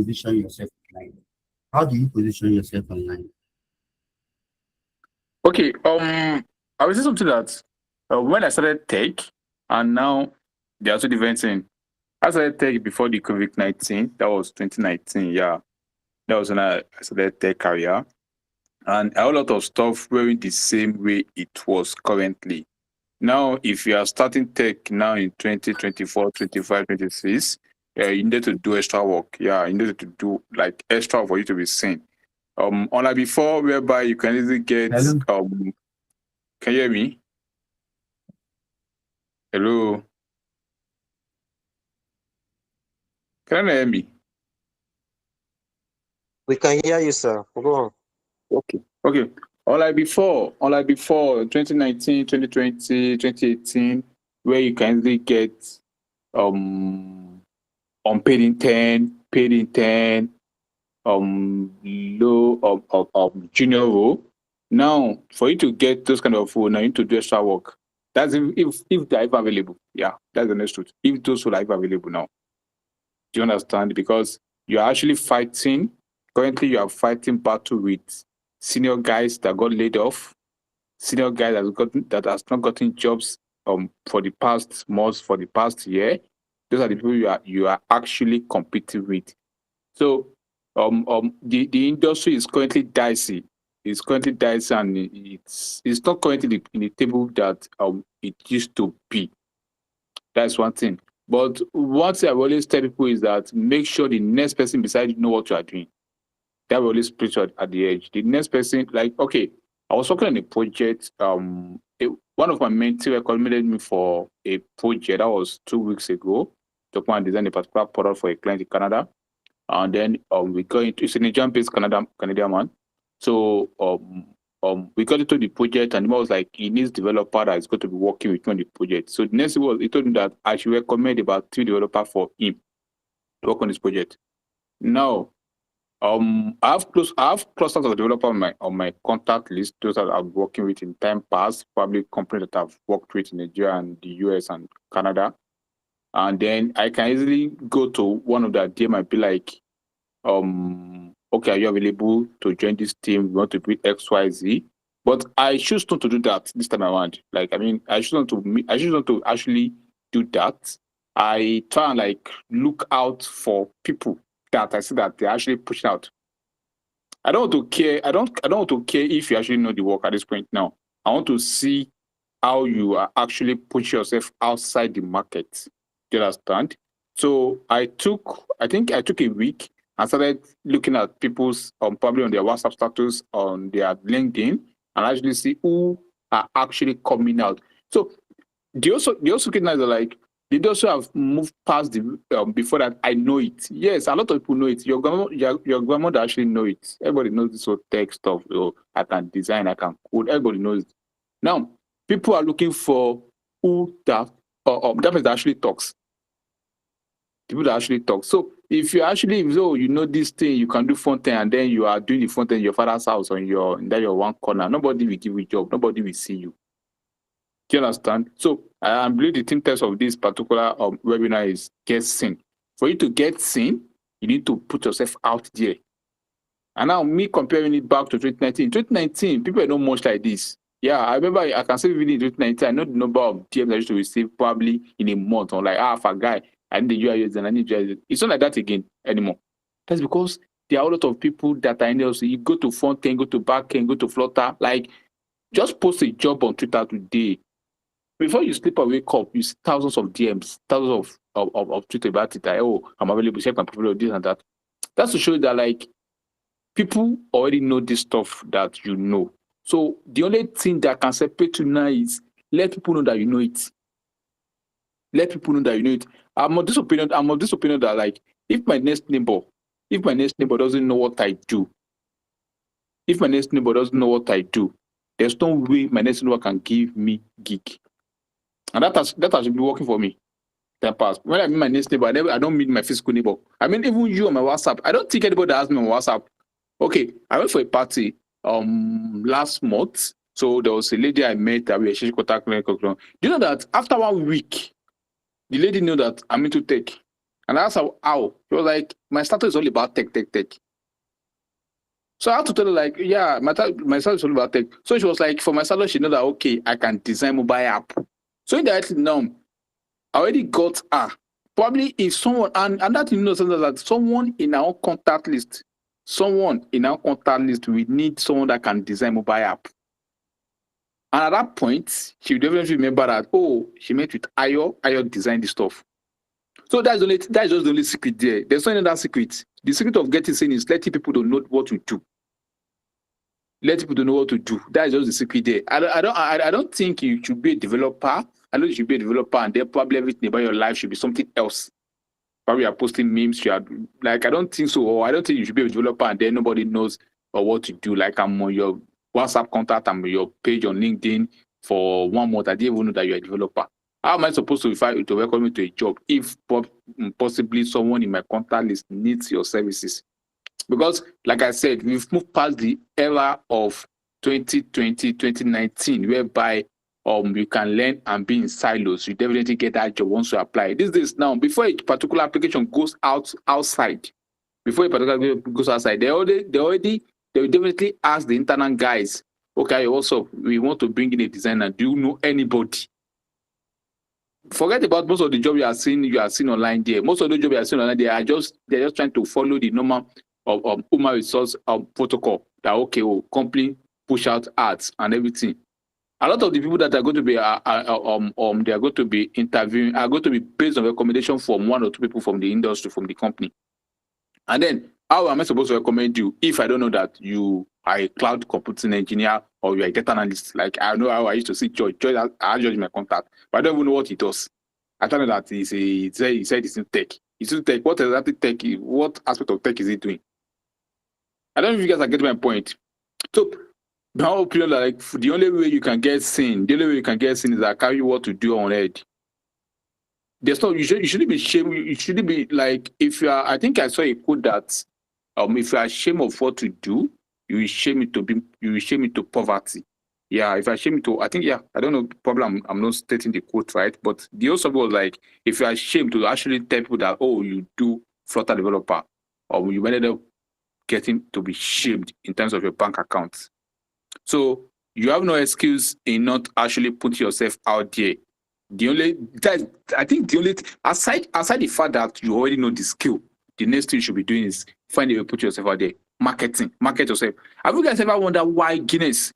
position yourself online? How do you position yourself online? Okay, I would say something that when I started tech, and now there are two different things. I started tech before the COVID-19. That was 2019. Yeah, that was when I started tech career, and a whole lot of stuff wearing the same way it was currently. Now, if you are starting tech now in 2024, 25, 26, you need to do extra work. Yeah, you need to do like extra for you to be seen. Unlike before, whereby you can easily get Hello? can you hear me? Hello, can you hear me? We can hear you, sir. Go on. Okay. Okay. Unlike before 2019, 2020, 2018, where you can easily get um unpaid intern, paid intern, low junior role. Now, for you to get those kind of role, now you need to do extra work. That's if they're ever available. Yeah, that's the next truth. If those are ever available now. Do you understand? Because you are actually fighting. Currently, you are fighting battle with senior guys that got laid off, senior guys that has not gotten jobs for the past months, for the past year. Those are the people you are actually competing with. So the industry is currently dicey. It's currently dicey, and it's not currently in the table that it used to be. That's one thing. But one thing I always tell people is that make sure the next person beside you know what you are doing. That will always put you at the edge. The next person, like, okay, I was working on a project. One of my mentors recommended me for a project that was 2 weeks ago to come and design a particular product for a client in Canada. And then we got into it's a Nigerian-based Canadian man. So we got into the project, and he was like, he needs developer that is going to be working with me on the project. So the next thing was he told me that I should recommend about 3 developers for him to work on this project. Now, I have clusters of developers on my contact list. Those that I'm working with in time past, probably companies that I've worked with in Nigeria and the US and Canada. And then I can easily go to one of that DM and be like, okay, are you available to join this team? We want to build XYZ. But I choose not to do that this time around. Like, I mean, I choose not to actually do that. I try and like look out for people that I see that they're actually pushing out. I don't want to care. I don't want to care if you actually know the work at this point now. I want to see how you are actually pushing yourself outside the market. Do you understand? So I think I took a week and started looking at people's probably on their WhatsApp status, on their LinkedIn, and actually see who are actually coming out. So they also recognize that like they also have moved past the before that I know it. Yes, a lot of people know it. Your grandmother actually know it. Everybody knows this whole tech stuff. I can design, I can code. Everybody knows it. Now, people are looking for who that person that actually talks. People that actually talk. So if you know this thing, you can do front end, and then you are doing the front end in your father's house in your one corner. Nobody will give you a job. Nobody will see you. Do you understand? So I believe the theme test of this particular webinar is get seen. For you to get seen, you need to put yourself out there. And now me comparing it back to 2019. 2019, people are not much like this. Yeah, I remember I can say even in 2019, I know the number of DMs I used to receive probably in a month. Or like, for a guy, I need the UIs and I need UIs. It's not like that again anymore. That's because there are a lot of people that are in there. So you go to front end, go to back end, go to Flutter. Like, just post a job on Twitter today. Before you sleep or wake up, you see thousands of DMs, thousands of Twitter about it. Like, oh, I'm available, check my profile, this and that. That's to show you that like people already know this stuff that you know. So the only thing that can separate you now is let people know that you know it. Let people know that you know it. I'm of this opinion that like if my next neighbor doesn't know what I do, there's no way my next neighbor can give me gig. And that has been working for me. Time past. When I meet my next neighbor, I don't meet my physical neighbor. I mean, even you on my WhatsApp. I don't think anybody has me on WhatsApp. Okay, I went for a party last month. So there was a lady I met that we exchanged contact. Do you know that after 1 week, the lady knew that I'm into tech, And I asked her how. She was like, my startup is all about tech. So I had to tell her, like, yeah, my startup is all about tech. So she was like, for my startup, she know that, okay, I can design mobile app. So indirectly now, I already got her. Probably if someone, and that you know something that someone in our contact list, we need someone that can design mobile app. And at that point, she will definitely remember that, oh, she met with Ayo designed the stuff. So that's just the only secret there. There's no other secret. The secret of getting seen is letting people don't know what to do. Let people don't know what to do. That's just the secret there. I don't think you should be a developer. I know you should be a developer, and then probably everything about your life should be something else. Probably you're posting memes. You are like, I don't think so. Or I don't think you should be a developer, and then nobody knows or what to do. Like, I'm on your WhatsApp contact, I'm on your page on LinkedIn for 1 month. I didn't even know that you're a developer. How am I supposed to welcome you to a job if possibly someone in my contact list needs your services? Because, like I said, we've moved past the era of 2020, 2019, whereby you can learn and be in silos. You definitely get that job once you apply. These days now, before a particular application goes outside, they will definitely ask the internal guys, okay, what's up? We want to bring in a designer. Do you know anybody? Forget about most of the job you are seeing online there. Most of the job you are seeing online, they're just trying to follow the normal human resource protocol. That okay, company push out ads and everything. A lot of the people that are going to be they are going to be interviewing are going to be based on recommendation from 1 or 2 people from the industry, from the company. And then how am I supposed to recommend you if I don't know that you are a cloud computing engineer or you are a data analyst? Like, I know how I used to see George my contact, but I don't even know what he does. I don't know that he said he's in tech. He's in tech. What exactly tech is? What aspect of tech is he doing? I don't know if you guys are getting my point. So my opinion, like, the only way you can get seen, is that I carry you what to do on head. There's no, you shouldn't be ashamed. You shouldn't be like, if you are, I think I saw a quote that if you are ashamed of what to do, you will shame it to poverty. Yeah, if I shame it to, I think, yeah, I don't know, probably I'm not stating the quote right, but the also was like, if you are ashamed to actually tell people that, oh, you do Flutter developer, or you ended up getting to be shamed in terms of your bank accounts. So you have no excuse in not actually putting yourself out there. Aside the fact that you already know the skill, the next thing you should be doing is find a way to put yourself out there. Market yourself. Have you guys ever wondered why Guinness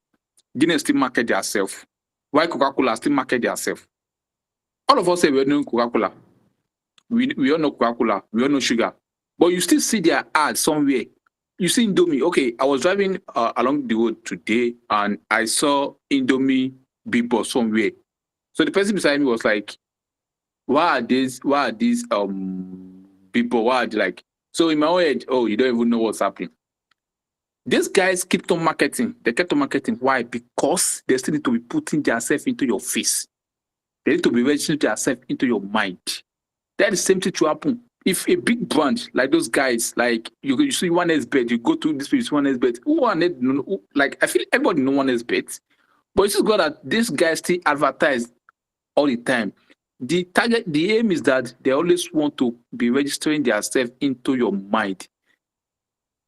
still market themselves? Why Coca-Cola still market themselves? All of us say we know Coca-Cola. We all know Coca-Cola. We all know sugar. But you still see their ad somewhere. You see Indomie. Okay, I was driving along the road today and I saw Indomie billboard somewhere. So the person beside me was like, why are these people? Why are they like? So in my own head, oh, you don't even know what's happening. These guys kept on marketing. They kept on marketing. Why? Because they still need to be putting themselves into your face. They need to be registering themselves into your mind. That is the same thing to happen. If a big brand like those guys, like you see 1xBet, you go to this place, 1xBet, like I feel everybody know 1xBet, but it's just got that these guys still advertise all the time. The aim is that they always want to be registering themselves into your mind.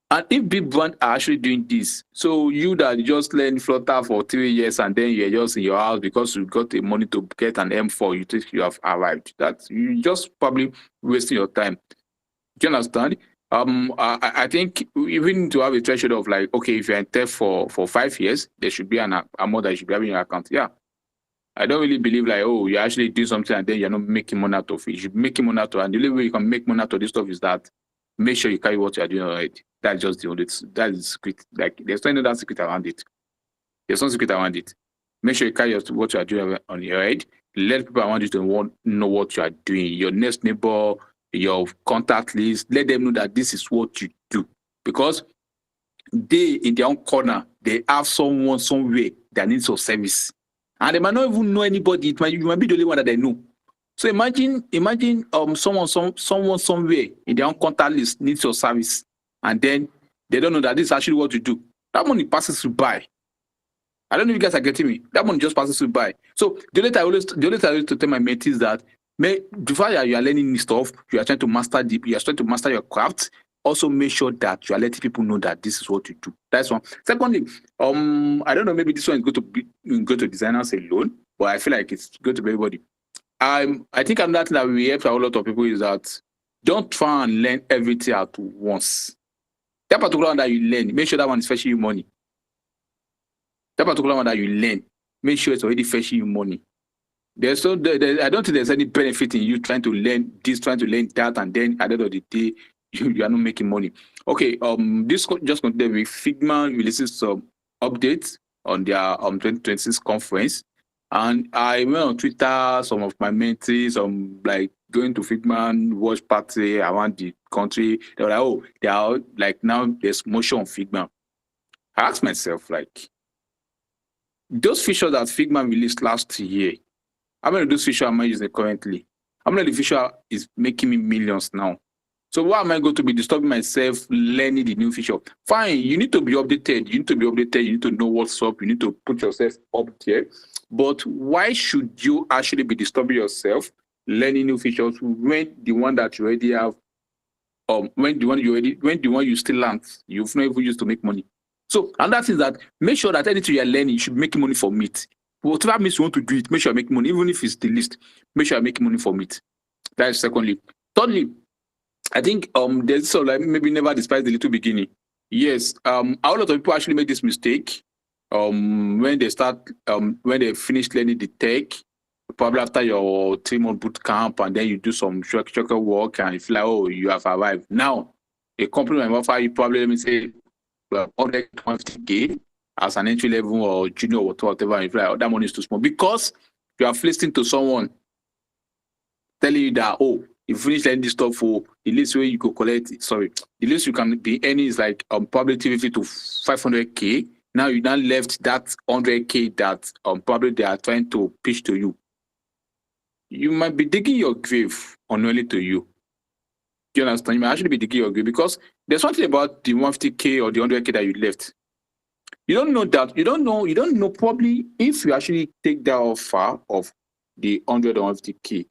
And if big brands are actually doing this, so you that just learn Flutter for 3 years and then you're just in your house because you got the money to get an M4, you think you have arrived. That you just probably wasting your time. Do you understand? I think even to have a threshold of like, okay, if you're in tech for 5 years, there should be an amount that you should be having in your account. Yeah. I don't really believe like, oh, you actually do something and then you're not making money out of it. You should be making money out of it. And the only way you can make money out of this stuff is that make sure you carry what you're doing already. That's just the only, that is secret. Like, there's no other secret around it. There's no secret around it. Make sure you carry what you are doing on your head. Let people around you to know what you are doing. Your next neighbor, your contact list, let them know that this is what you do. Because they, in their own corner, they have someone somewhere that needs your service. And they might not even know anybody. You might be the only one that they know. So imagine someone somewhere in their own contact list needs your service, and then they don't know that this is actually what you do. That money passes you by. I don't know if you guys are getting me. That money just passes you by. So the only time I always to tell my mates is that The fact that you are learning new stuff, you are trying to master your craft. Also, make sure that you are letting people know that this is what you do. That's one. Secondly, I don't know, maybe this one is going to designers alone, but I feel like it's going to be everybody. I think another thing that we help a lot of people is that don't try and learn everything at once. That particular one that you learn, make sure that one is fetching you money. That particular one that you learn, make sure it's already fetching you money. I don't think there's any benefit in you trying to learn this, trying to learn that, and then at the end of the day, you are not making money. Okay, this just continued with Figma releases some updates on their 2026 conference. And I went on Twitter, some of my mentees, like going to Figma watch party around the country. They were like, oh, they are like now there's motion on Figma. I asked myself, like, those features that Figma released last year, how many of those features am I using currently? How many of the feature is making me millions now? So why am I going to be disturbing myself learning the new feature? Fine, you need to be updated. You need to know what's up. You need to put yourself up there. But why should you actually be disturbing yourself learning new features when the one that you already have, when the one you still learn, you've not even used to make money? So, and that is that make sure that anything you're learning, you should make money from it. Whatever means you want to do it, make sure you make money, even if it's the least, make sure you're making money from it. That is secondly. Thirdly, I think there's sort of like maybe never despise the little beginning. Yes, a lot of people actually make this mistake when they finish learning the tech, probably after your 3-month boot camp, and then you do some structural work and you feel like, oh, you have arrived. Now, a company might offer you probably, let me say, 150K as an entry level or junior or whatever, and you feel like, oh, that money is too small because you are listening to someone telling you that, oh, you finish learning this stuff for the least way you could collect, the least you can be earning is like probably 350 to 500K. Now you now left that 100K that probably they are trying to pitch to you. You might be digging your grave unknowingly to you. Do you understand? You might actually be digging your grave because there's something about the 150K or the 100K that you left. You don't know that. You don't know probably if you actually take that offer of the 100 or 150K.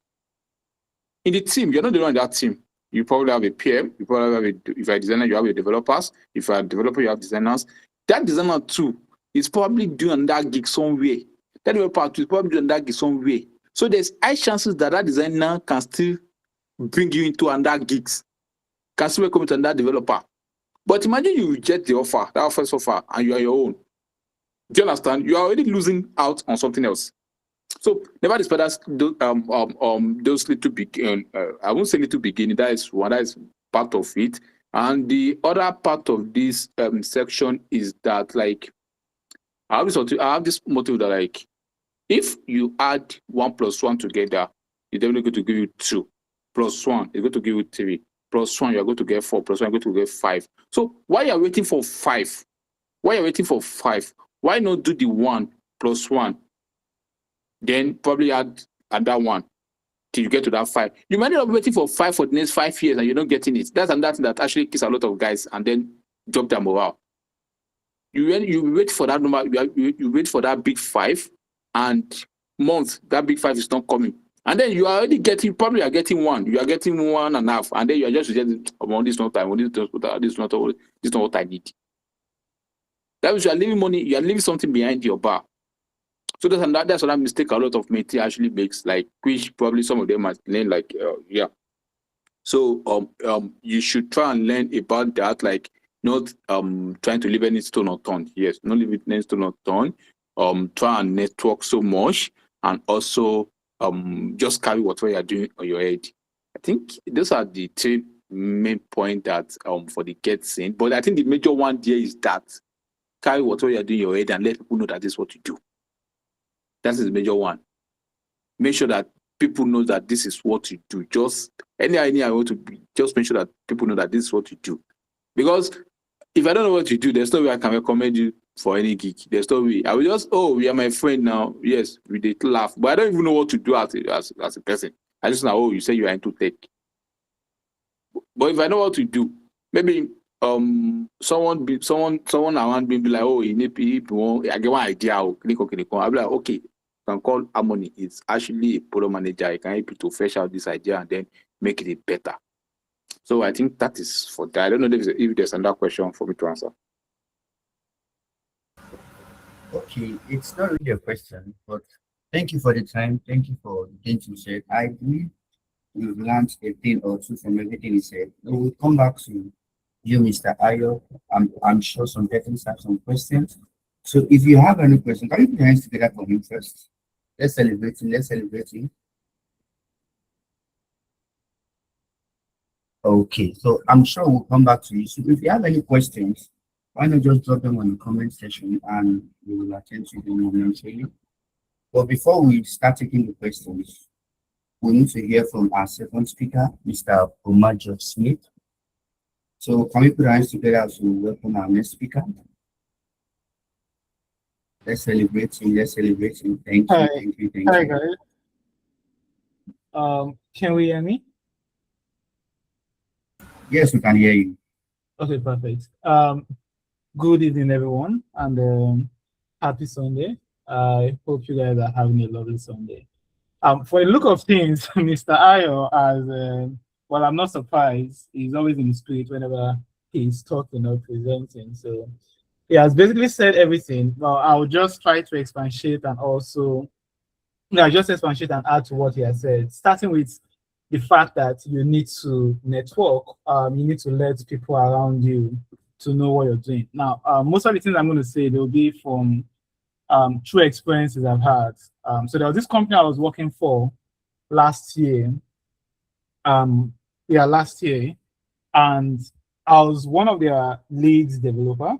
In the team, you're not the one in that team. You probably have a PM. You probably have if you're a designer, you have your developers. If you're a developer, you have designers. That designer too is probably doing that gig somewhere. That developer too is probably doing that gig somewhere. So there's high chances that designer can still bring you into another gigs, can still come into another developer. But imagine you reject the offer, that first offer, and you are your own. Do you understand? You are already losing out on something else. So never despise those little beginning. I won't say little beginning. That is part of it. And the other part of this section is that, like, I have this motive that, like, if you add 1 plus 1 together, it's definitely going to give you 2. Plus 1 is going to give you 3. Plus 1, you're going to get 4. Plus 1, you're going to get 5. So while you're waiting for 5, why not do the 1 plus 1? Then probably add that 1 till you get to that 5. You might not be waiting for 5 for the next 5 years and you're not getting it. That's another thing that actually kills a lot of guys and then drop their morale. You wait for that number, you wait for that big 5, and months that big 5 is not coming. And then you are already getting, probably you are getting 1. You are getting 1.5, and then you are just rejecting, oh, this is not time, this is not what I need. That means you are leaving money, you are leaving something behind your bar. So that's another mistake a lot of mentee actually makes, like, which probably some of them might learn, like, yeah. So you should try and learn about that, like, not trying to leave any stone unturned. Yes, not leave any stone unturned. Try and network so much, and also just carry whatever you are doing on your head. I think those are the 3 main points that for the get seen. But I think the major one there is that carry whatever you are doing in your head and let people know that this is what you do. That is the major one. Make sure that people know that this is what you do. Just any idea I want to be, just make sure that people know that this is what you do. Because if I don't know what you do, there's no way I can recommend you for any gig. There's no way. I will just, oh, you are my friend now. Yes, we did laugh. But I don't even know what to do as a person. I just know, oh, you say you are into tech. But if I know what to do, maybe someone around me be like, oh, I get one idea. I'll be like, okay, can call Harmony. It's actually a product manager. I can help you to flesh out this idea and then make it better. So I think that is for that. I don't know if there's another question for me to answer. Okay, it's not really a question, but thank you for the time. Thank you for the things you said. I believe you've learned a thing or two from everything you said. We will come back to you, Mr. Ayo. I'm sure some persons have some questions. So if you have any question, can you put your hands together for him first? Let's celebrate him. Let's celebrate him. Okay, so I'm sure we'll come back to you. So if you have any questions, why not just drop them on the comment section and we will attend to them momentarily. But before we start taking the questions, we need to hear from our second speaker, Mr. Omajo Smith. So can we put our hands together as we welcome our next speaker? Let's celebrate him. Let's celebrate him. Thank you. Hi. Thank you. Thank Hi you. guys. Can we hear me? Yes, we can hear you. Okay, perfect. Good evening, everyone, and happy Sunday. I hope you guys are having a lovely Sunday. For the look of things, Mr. Ayo, well, I'm not surprised. He's always in the spirit whenever he's talking or presenting. So he has basically said everything. Well, I'll just try to expatiate and also, just expatiate and add to what he has said, starting with the fact that you need to network. You need to let people around you to know what you're doing. Now, most of the things I'm going to say, they'll be from true experiences I've had. So there was this company I was working for last year. Last year. And I was one of their leads developer.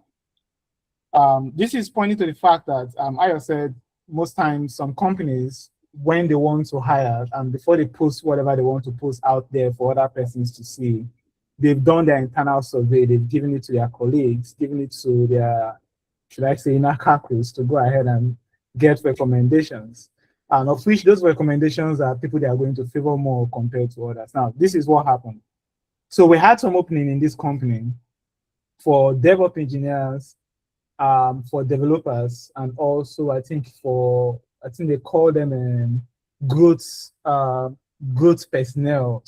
This is pointing to the fact that Ayo said most times some companies, when they want to hire and before they post whatever they want to post out there for other persons to see, they've done their internal survey, they've given it to their colleagues, given it to their, should I say, inner caucus to go ahead and get recommendations. And of which those recommendations are people they are going to favor more compared to others. Now, this is what happened. So we had some opening in this company for DevOps engineers, for developers, and also I think they call them growth personnel.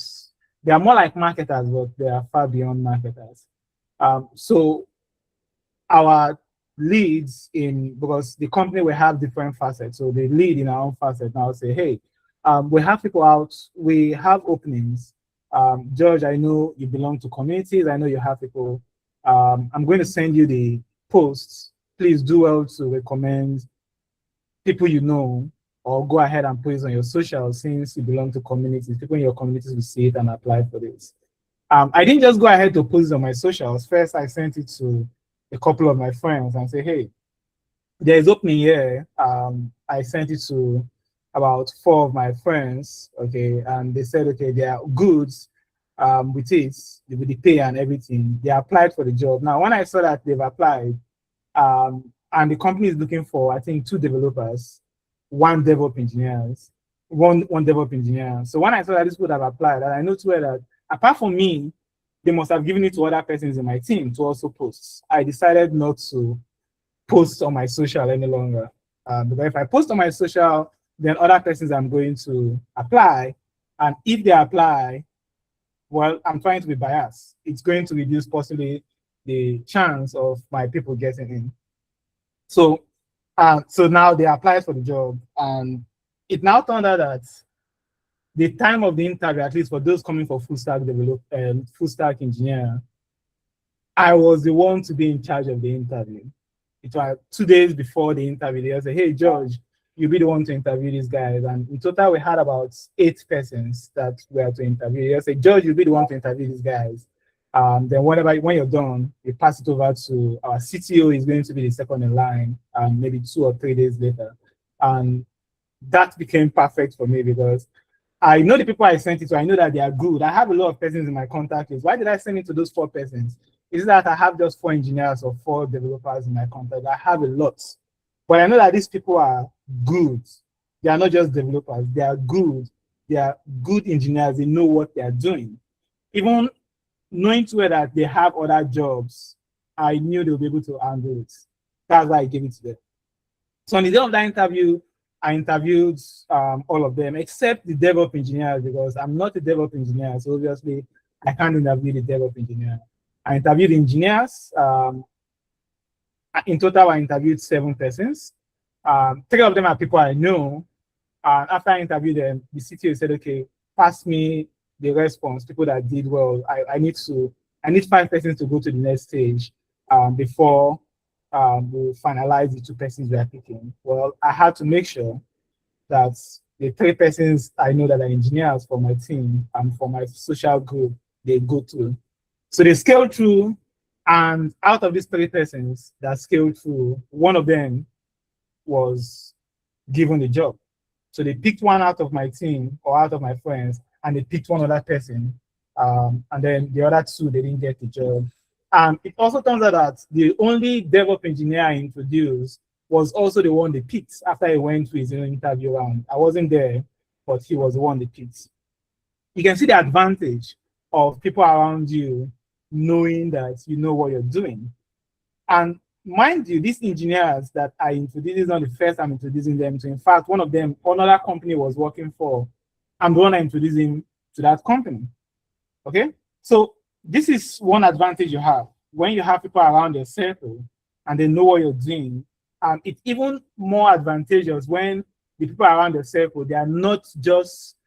They are more like marketers, but they are far beyond marketers. So our leads because the company will have different facets. So they lead in our own facet now say, hey, we have people out, we have openings. George, I know you belong to communities. I know you have people. I'm going to send you the posts. Please do well to recommend people you know, or go ahead and put it on your social since you belong to communities. People in your communities will see it and apply for this. I didn't just go ahead to post it on my socials. First, I sent it to a couple of my friends and say, hey, there's opening here. I sent it to about 4 of my friends, okay, and they said, okay, they are good with it, with the pay and everything. They applied for the job. Now, when I saw that they've applied, and the company is looking for, I think, 2 developers, 1 DevOps engineers, one DevOps engineer. So when I saw that this would have applied, and I noticed that apart from me, they must have given it to other persons in my team to also post. I decided not to post on my social any longer. Because if I post on my social, then other persons I'm going to apply. And if they apply, well, I'm trying to be biased. It's going to reduce possibly the chance of my people getting in. So now they applied for the job, and it now turned out that the time of the interview, at least for those coming for full stack engineer, I was the one to be in charge of the interview. It was 2 days before the interview. They said, hey, George, you'll be the one to interview these guys. And in total, we had about 8 persons that were to interview. They said, George, you'll be the one to interview these guys. Then when you're done, you pass it over to our CTO. Is going to be the second in line, maybe 2 or 3 days later. And that became perfect for me because I know the people I sent it to. I know that they are good. I have a lot of persons in my contact list. Why did I send it to those 4 persons? Is that I have just 4 engineers or 4 developers in my contact. I have a lot. But I know that these people are good. They are not just developers. They are good. They are good engineers. They know what they are doing. Even knowing to where that they have other jobs, I knew they'll be able to handle it. That's why I gave it to them. So on the day of that interview, I interviewed all of them except the DevOps engineers because I'm not a DevOps engineer, so obviously I can't interview the DevOps engineer. I interviewed engineers. In total, I interviewed 7 persons. 3 of them are people I know. And after I interviewed them, the CTO said, "Okay, pass me the response. People that did well. I need 5 persons to go to the next stage before we finalize the 2 persons we are picking." Well, I had to make sure that the 3 persons I know that are engineers for my team and for my social group, they go to. So they scaled through, and out of these 3 persons that scaled through, one of them was given the job. So they picked one out of my team or out of my friends, and they picked one other person. And then the other 2, they didn't get the job. And it also turns out that the only DevOps engineer I introduced was also the one they picked after he went through his own interview round. I wasn't there, but he was the one they picked. You can see the advantage of people around you knowing that you know what you're doing. And mind you, these engineers that I introduced, this is not the first I'm introducing them to. In fact, one of them, another company was working for, I'm the one I introduced him to that company. Okay? So this is one advantage you have. When you have people around your circle and they know what you're doing, it's even more advantageous when the people around your circle, they are not just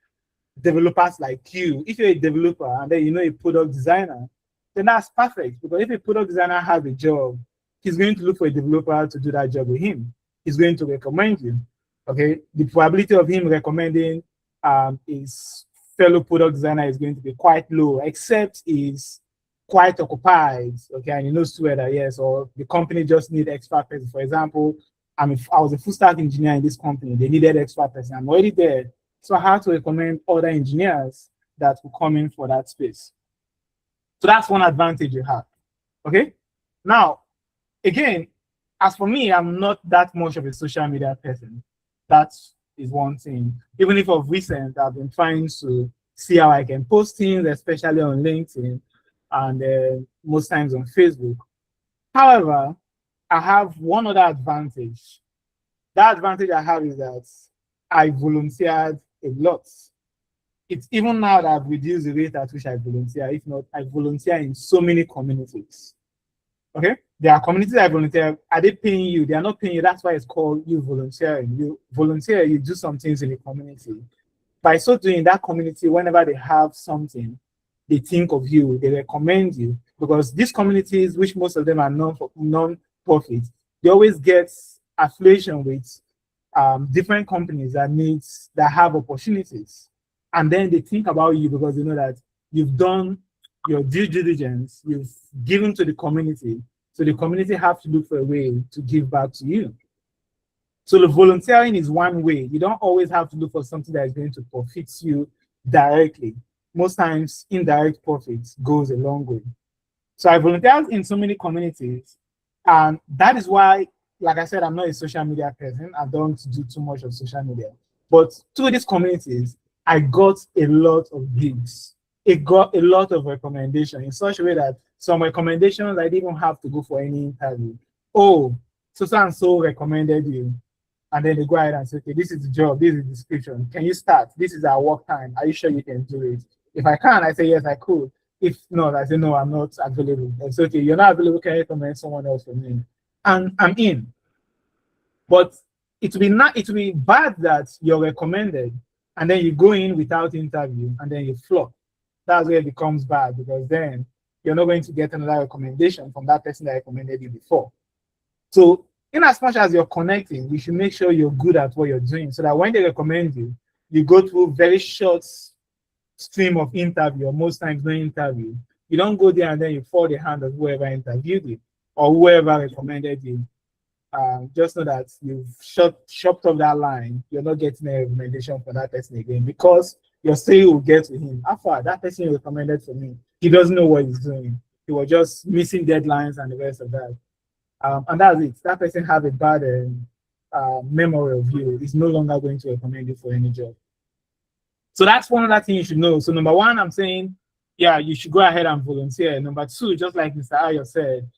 developers like you. If you're a developer and then you know a product designer, then that's perfect. Because if a product designer has a job, he's going to look for a developer to do that job with him. He's going to recommend you. Okay, the probability of him recommending his fellow product designer is going to be quite low, except he's quite occupied. Okay, and he knows to that yes, or the company just need extra person. For example, I was a full stack engineer in this company. They needed extra person. I'm already there, so I had to recommend other engineers that will come in for that space. So that's one advantage you have. Okay, now again, as for me, I'm not that much of a social media person. That is one thing. Even if of recent, I've been trying to see how I can post things, especially on LinkedIn and most times on Facebook. However, I have one other advantage. That advantage I have is that I volunteered a lot. It's even now that I've reduced the rate at which I volunteer. If not, I volunteer in so many communities. Okay? There are communities I volunteer. Are they paying you? They are not paying you. That's why it's called you volunteering. You volunteer, you do some things in the community. By so doing, that community, whenever they have something, they think of you, they recommend you. Because these communities, which most of them are non-profit, they always get affiliation with different companies that have opportunities. And then they think about you because they know that you've done your due diligence, you've given to the community. So the community have to look for a way to give back to you. So the volunteering is one way. You don't always have to look for something that is going to profit you directly. Most times, indirect profits goes a long way. So I volunteered in so many communities, and that is why, like I said, I'm not a social media person. I don't do too much of social media. But through these communities, I got a lot of gigs. It got a lot of recommendations in such a way that some recommendations I didn't even have to go for any interview. Oh, so and so recommended you. And then they go ahead and say, okay, this is the job, this is the description. Can you start? This is our work time. Are you sure you can do it? If I can, I say, yes, I could. If not, I say, no, I'm not available. It's okay, you're not available, can you recommend someone else for me? And I'm in. But it will be bad that you're recommended and then you go in without interview and then you flop. That's where it becomes bad because then you're not going to get another recommendation from that person that recommended you before. So in as much as you're connecting, you should make sure you're good at what you're doing so that when they recommend you, you go through very short stream of interview, or most times no interview. You don't go there and then you fall the hand of whoever interviewed you or whoever recommended you. Just know that you've chopped off that line. You're not getting a recommendation for that person again because your story will get to him. After that person recommended for me, he doesn't know what he's doing. He was just missing deadlines and the rest of that. And that's it. That person has a bad memory of you. He's no longer going to recommend you for any job. So that's one other thing you should know. So number one, I'm saying, yeah, you should go ahead and volunteer. Number two, just like Mr. Ayo said,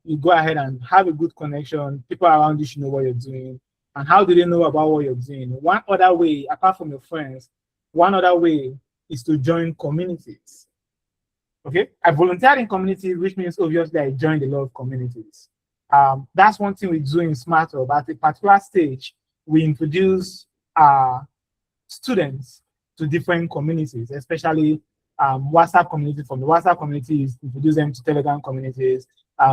you go ahead and have a good connection. People around you should know what you're doing. And how do they know about what you're doing? One other way, apart from your friends, one other way is to join communities. Okay, I volunteered in communities, which means obviously I joined a lot of communities. That's one thing we do in Smart Hub. At a particular stage, we introduce students to different communities, especially WhatsApp community. From the WhatsApp communities, introduce them to Telegram communities.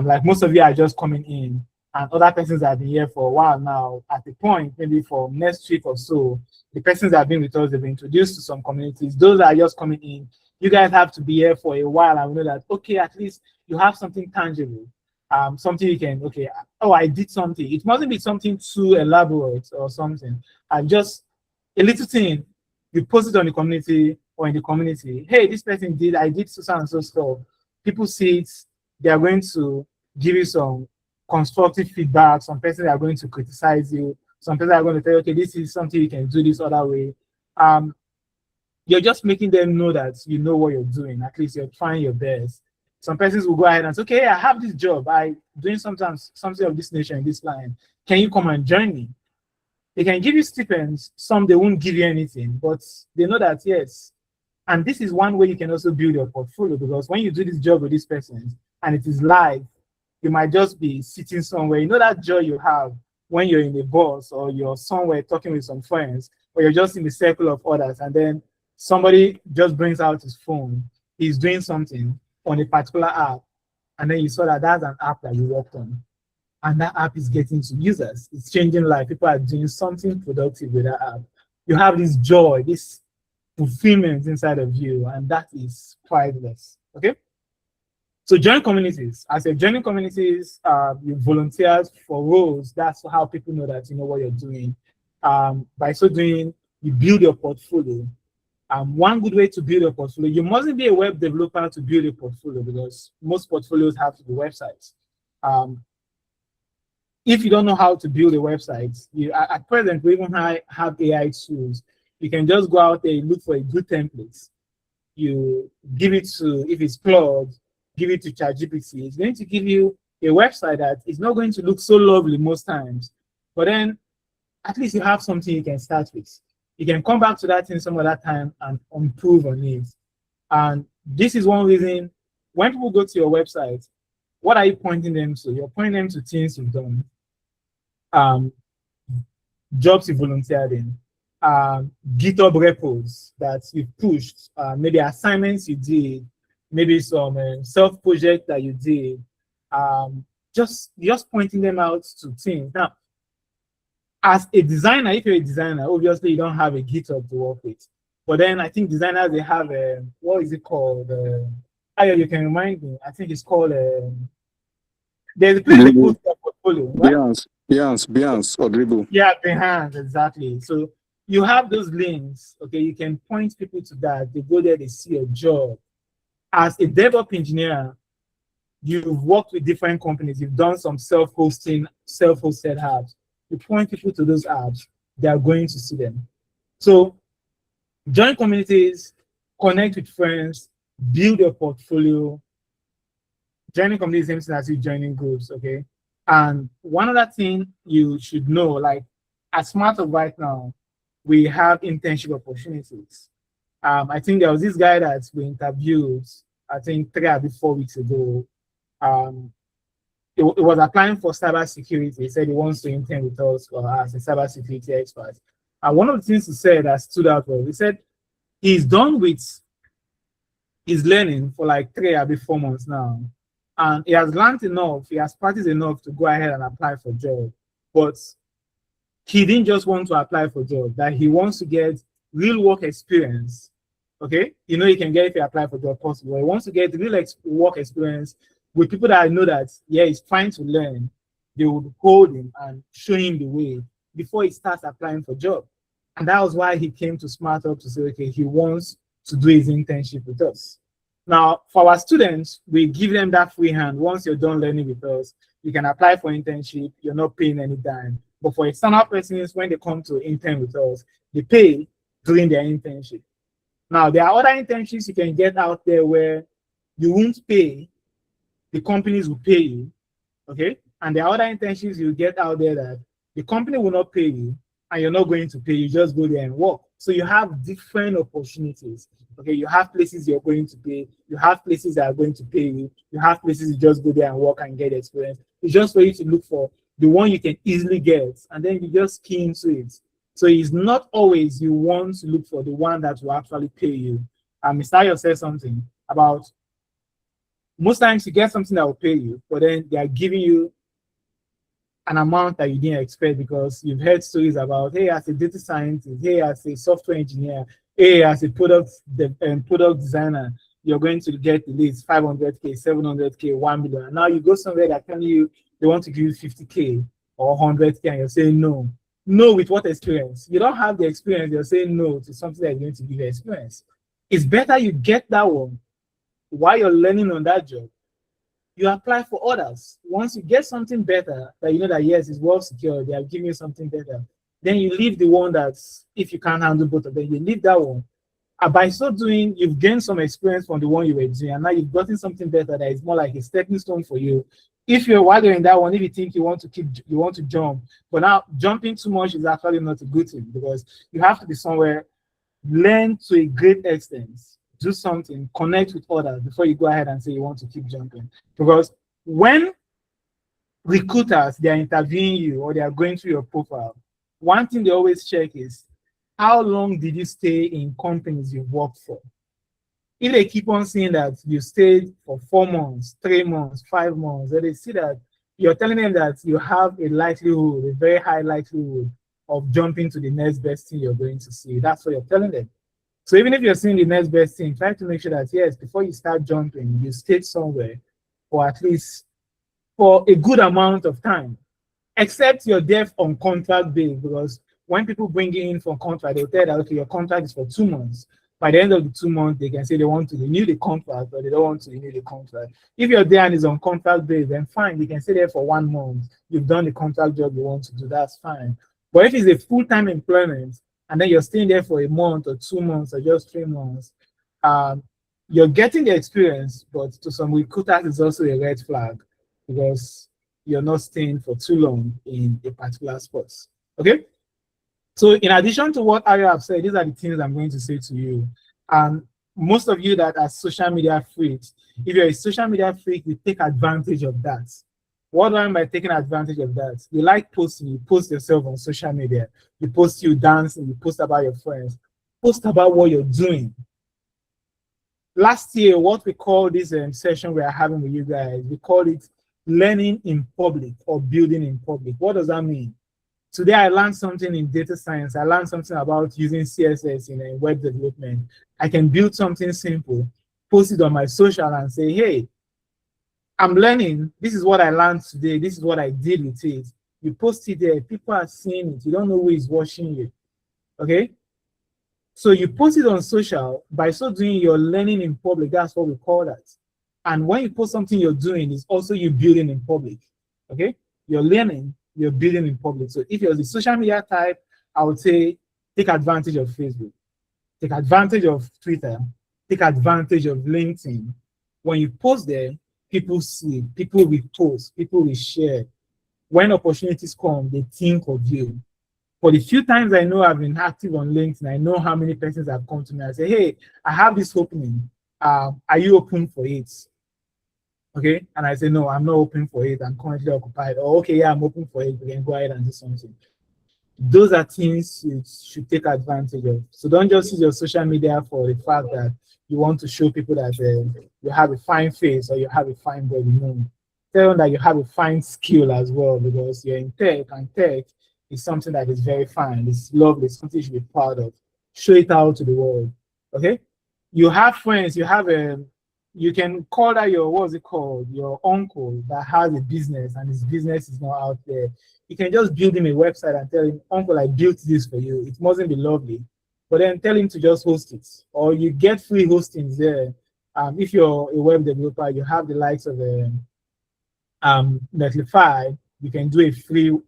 Like most of you are just coming in, and other persons that have been here for a while now. At the point, maybe for next week or so, the persons that have been with us, they've been introduced to some communities. Those that are just coming in, you guys have to be here for a while and we know that, okay, at least you have something tangible, something you can, okay, oh, I did something. It mustn't be something too elaborate or something. Just a little thing, you post it on the community or in the community. Hey, this person did, I did so and so stuff. People see it, they are going to give you some constructive feedback. Some persons are going to criticize you. Some people are going to tell you, okay, this is something you can do this other way. You're just making them know that you know what you're doing. At least you're trying your best. Some persons will go ahead and say, okay, I have this job. I'm doing sometimes something of this nature in this line. Can you come and join me? They can give you stipends. Some they won't give you anything, but they know that yes. And this is one way you can also build your portfolio, because when you do this job with this person and it is live, you might just be sitting somewhere. You know that joy you have when you're in a bus or you're somewhere talking with some friends, or you're just in the circle of others, and then somebody just brings out his phone, he's doing something on a particular app, and then you saw that that's an app that you worked on. And that app is getting to users. It's changing life. People are doing something productive with that app. You have this joy, this fulfillment inside of you, and that is priceless. Okay? So join communities. As you're joining communities, you volunteer for roles. That's how people know that you know what you're doing. By so doing, you build your portfolio. One good way to build a portfolio, you mustn't be a web developer to build a portfolio, because most portfolios have to be websites. If you don't know how to build a website, at present, we even have AI tools. You can just go out there, look for a good template. You give it to, if it's Claude, give it to ChatGPT. It's going to give you a website that is not going to look so lovely most times, but then at least you have something you can start with. You can come back to that thing some other time and improve on it. And this is one reason when people go to your website, what are you pointing them to? You're pointing them to things you've done, jobs you volunteered in, GitHub repos that you've pushed, maybe assignments you did, maybe some self-project that you did, just pointing them out to things. Now, as a designer, if you're a designer, obviously you don't have a GitHub to work with. But then I think designers, they have a, what is it called? You can remind me. I think it's called, there's a place they put their portfolio, right? Behance or Dribble. Yeah, Behance, exactly. So you have those links, okay? You can point people to that. They go there, they see a job. As a DevOps engineer, you've worked with different companies. You've done some self-hosted apps. You point people to those apps, they are going to see them. So join communities, connect with friends, build your portfolio. Joining communities is the same as you joining groups, okay? And one other thing you should know, like at Smart Hub right now, we have internship opportunities. I think there was this guy that we interviewed, I think 3 or 4 weeks ago. It was applying for cybersecurity. He said he wants to intern with us as a cybersecurity expert. And one of the things he said that stood out was, he said he's done with his learning for like 3 or 4 months now. And he has learned enough, he has practiced enough to go ahead and apply for a job. But he didn't just want to apply for a job, that he wants to get real work experience. Okay? You know, you can get if you apply for a job possible. He wants to get real work experience with people that I know that, yeah, he's trying to learn. They would hold him and show him the way before he starts applying for a job. And that was why he came to Smart Hub to say, okay, he wants to do his internship with us. Now, for our students, we give them that free hand. Once you're done learning with us, you can apply for internship. You're not paying any dime. But for external persons, when they come to intern with us, they pay during their internship. Now, there are other internships you can get out there where you won't pay, the companies will pay you, okay? And there are other internships you get out there that The company will not pay you, and you're not going to pay. You just go there and work. So you have different opportunities. Okay, you have places you're going to pay. You have places that are going to pay you. You have places you just go there and work and get experience. It's just for you to look for the one you can easily get, and then you just key into it. So it's not always you want to look for the one that will actually pay you. Mr. Ayo said something about most times you get something that will pay you, but then they are giving you an amount that you didn't expect because you've heard stories about, hey, as a data scientist, hey, as a software engineer, hey, as a product designer, you're going to get the least 500K, 700K, 1 million. And now you go somewhere that tell you they want to give you 50K or 100K and you're saying no. No, with what experience? You don't have the experience, you're saying no to something that's going to give you experience. It's better you get that one while you're learning on that job. You apply for others. Once you get something better, that you know that yes, it's well secured, they are giving you something better, then you leave the one that's, if you can't handle both of them, you leave that one. And by so doing, you've gained some experience from the one you were doing, and now you've gotten something better that is more like a stepping stone for you. If you're while you're in that one, if you think you want to jump, but now jumping too much is actually not a good thing because you have to be somewhere, learn to a great extent, do something, connect with others before you go ahead and say you want to keep jumping. Because when recruiters, they are interviewing you or they are going through your profile, one thing they always check is how long did you stay in companies you've worked for? If they keep on seeing that you stayed for 4 months, 3 months, 5 months, then they see that you're telling them that you have a likelihood, a very high likelihood of jumping to the next best thing you're going to see. That's what you're telling them. So even if you're seeing the next best thing, try to make sure that, yes, before you start jumping, you stay somewhere for at least for a good amount of time, except you're there on contract base, because when people bring you in for contract, they'll tell that, okay, your contract is for 2 months. By the end of the 2 months, they can say they want to renew the contract or they don't want to renew the contract. If you're there and it's on contract base, then fine, you can stay there for 1 month. You've done the contract job you want to do, that's fine. But if it's a full-time employment, and then you're staying there for a month or 2 months or just 3 months, you're getting the experience, but to some recruiters, it's also a red flag because you're not staying for too long in a particular spot. Okay? So in addition to what I have said, these are the things I'm going to say to you. And most of you that are social media freaks, if you're a social media freak, you take advantage of that. What do I mean by taking advantage of that? You like posting, you post yourself on social media. You post you dancing, you post about your friends. Post about what you're doing. Last year, what we call this session we are having with you guys, we call it learning in public or building in public. What does that mean? Today, I learned something in data science. I learned something about using CSS in web development. I can build something simple, post it on my social and say, hey, I'm learning. This is what I learned today. This is what I did with it. You post it there. People are seeing it. You don't know who is watching you. Okay? So you post it on social. By so doing, you're learning in public. That's what we call that. And when you post something you're doing, it's also you building in public. Okay? You're learning, you're building in public. So if you're the social media type, I would say take advantage of Facebook. Take advantage of Twitter. Take advantage of LinkedIn. When you post there, people see, people will post, people will share. When opportunities come, they think of you. For the few times I know I've been active on LinkedIn, I know how many persons have come to me and say, hey, I have this opening. Are you open for it? Okay. And I say, no, I'm not open for it. I'm currently occupied. Or, okay, yeah, I'm open for it. We can go ahead and do something. Those are things you should take advantage of. So don't just use your social media for the fact that you want to show people that you have a fine face or you have a fine body. No. Tell them that you have a fine skill as well, because you're in tech, and tech is something that is very fine. It's lovely. It's something you should be proud of. Show it out to the world. Okay? You have friends, you can call that your, what's it called? Your uncle that has a business and his business is not out there. You can just build him a website and tell him, uncle, I built this for you. It mustn't be lovely. But then tell him to just host it. Or you get free hostings there. If you're a web developer, you have the likes of Netlify, you can do a free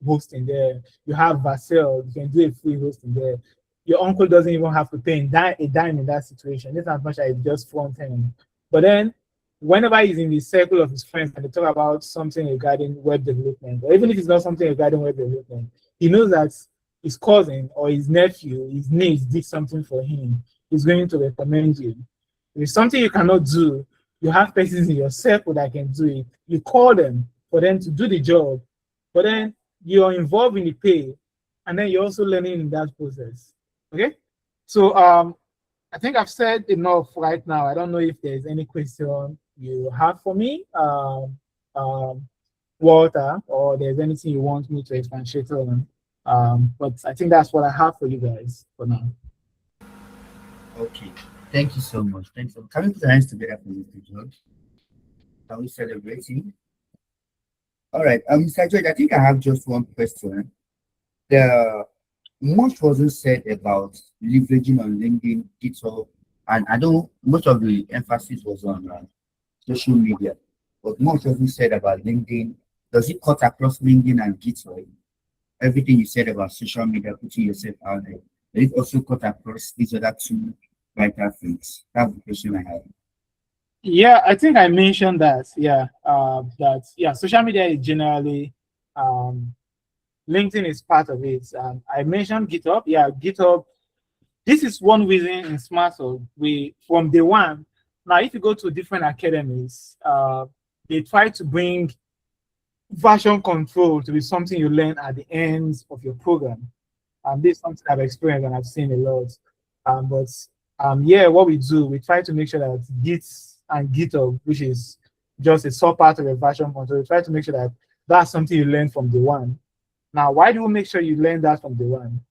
hosting there. You have Vassell, you can do a free hosting there. Your uncle doesn't even have to pay a dime in that situation. It's not much as just front end. But then whenever he's in the circle of his friends and they talk about something regarding web development, or even if it's not something regarding web development, he knows that his cousin or his nephew, his niece did something for him. He's going to recommend you. If it's something you cannot do, you have persons in your circle that can do it. You call them for them to do the job, but then you're involved in the pay, and then you're also learning in that process. Okay, so I think I've said enough right now. I don't know if there's any question you have for me, Walter, or there's anything you want me to expatiate on. But I think that's what I have for you guys for now. Okay. Thank you so much. Thanks. Can we put our hands together for Mr. George? Are we celebrating? All right. Mr. George, I think I have just one question. The much wasn't said about leveraging on LinkedIn, GitHub, and I know most of the emphasis was on social media, but much wasn't said about LinkedIn. Does it cut across LinkedIn and GitHub? Everything you said about social media, putting yourself out there, does it also cut across these other two vital things? That's the question I have. Yeah, I think I mentioned that. Yeah, social media is generally LinkedIn is part of it. I mentioned GitHub. Yeah, GitHub. This is one reason in SmartHub we from day one. Now, if you go to different academies, they try to bring version control to be something you learn at the end of your program. This is something I've experienced and I've seen a lot. What we do, we try to make sure that Git and GitHub, which is just a sub part of a version control, we try to make sure that that's something you learn from day one. Now, why do we make sure you learn that from day one?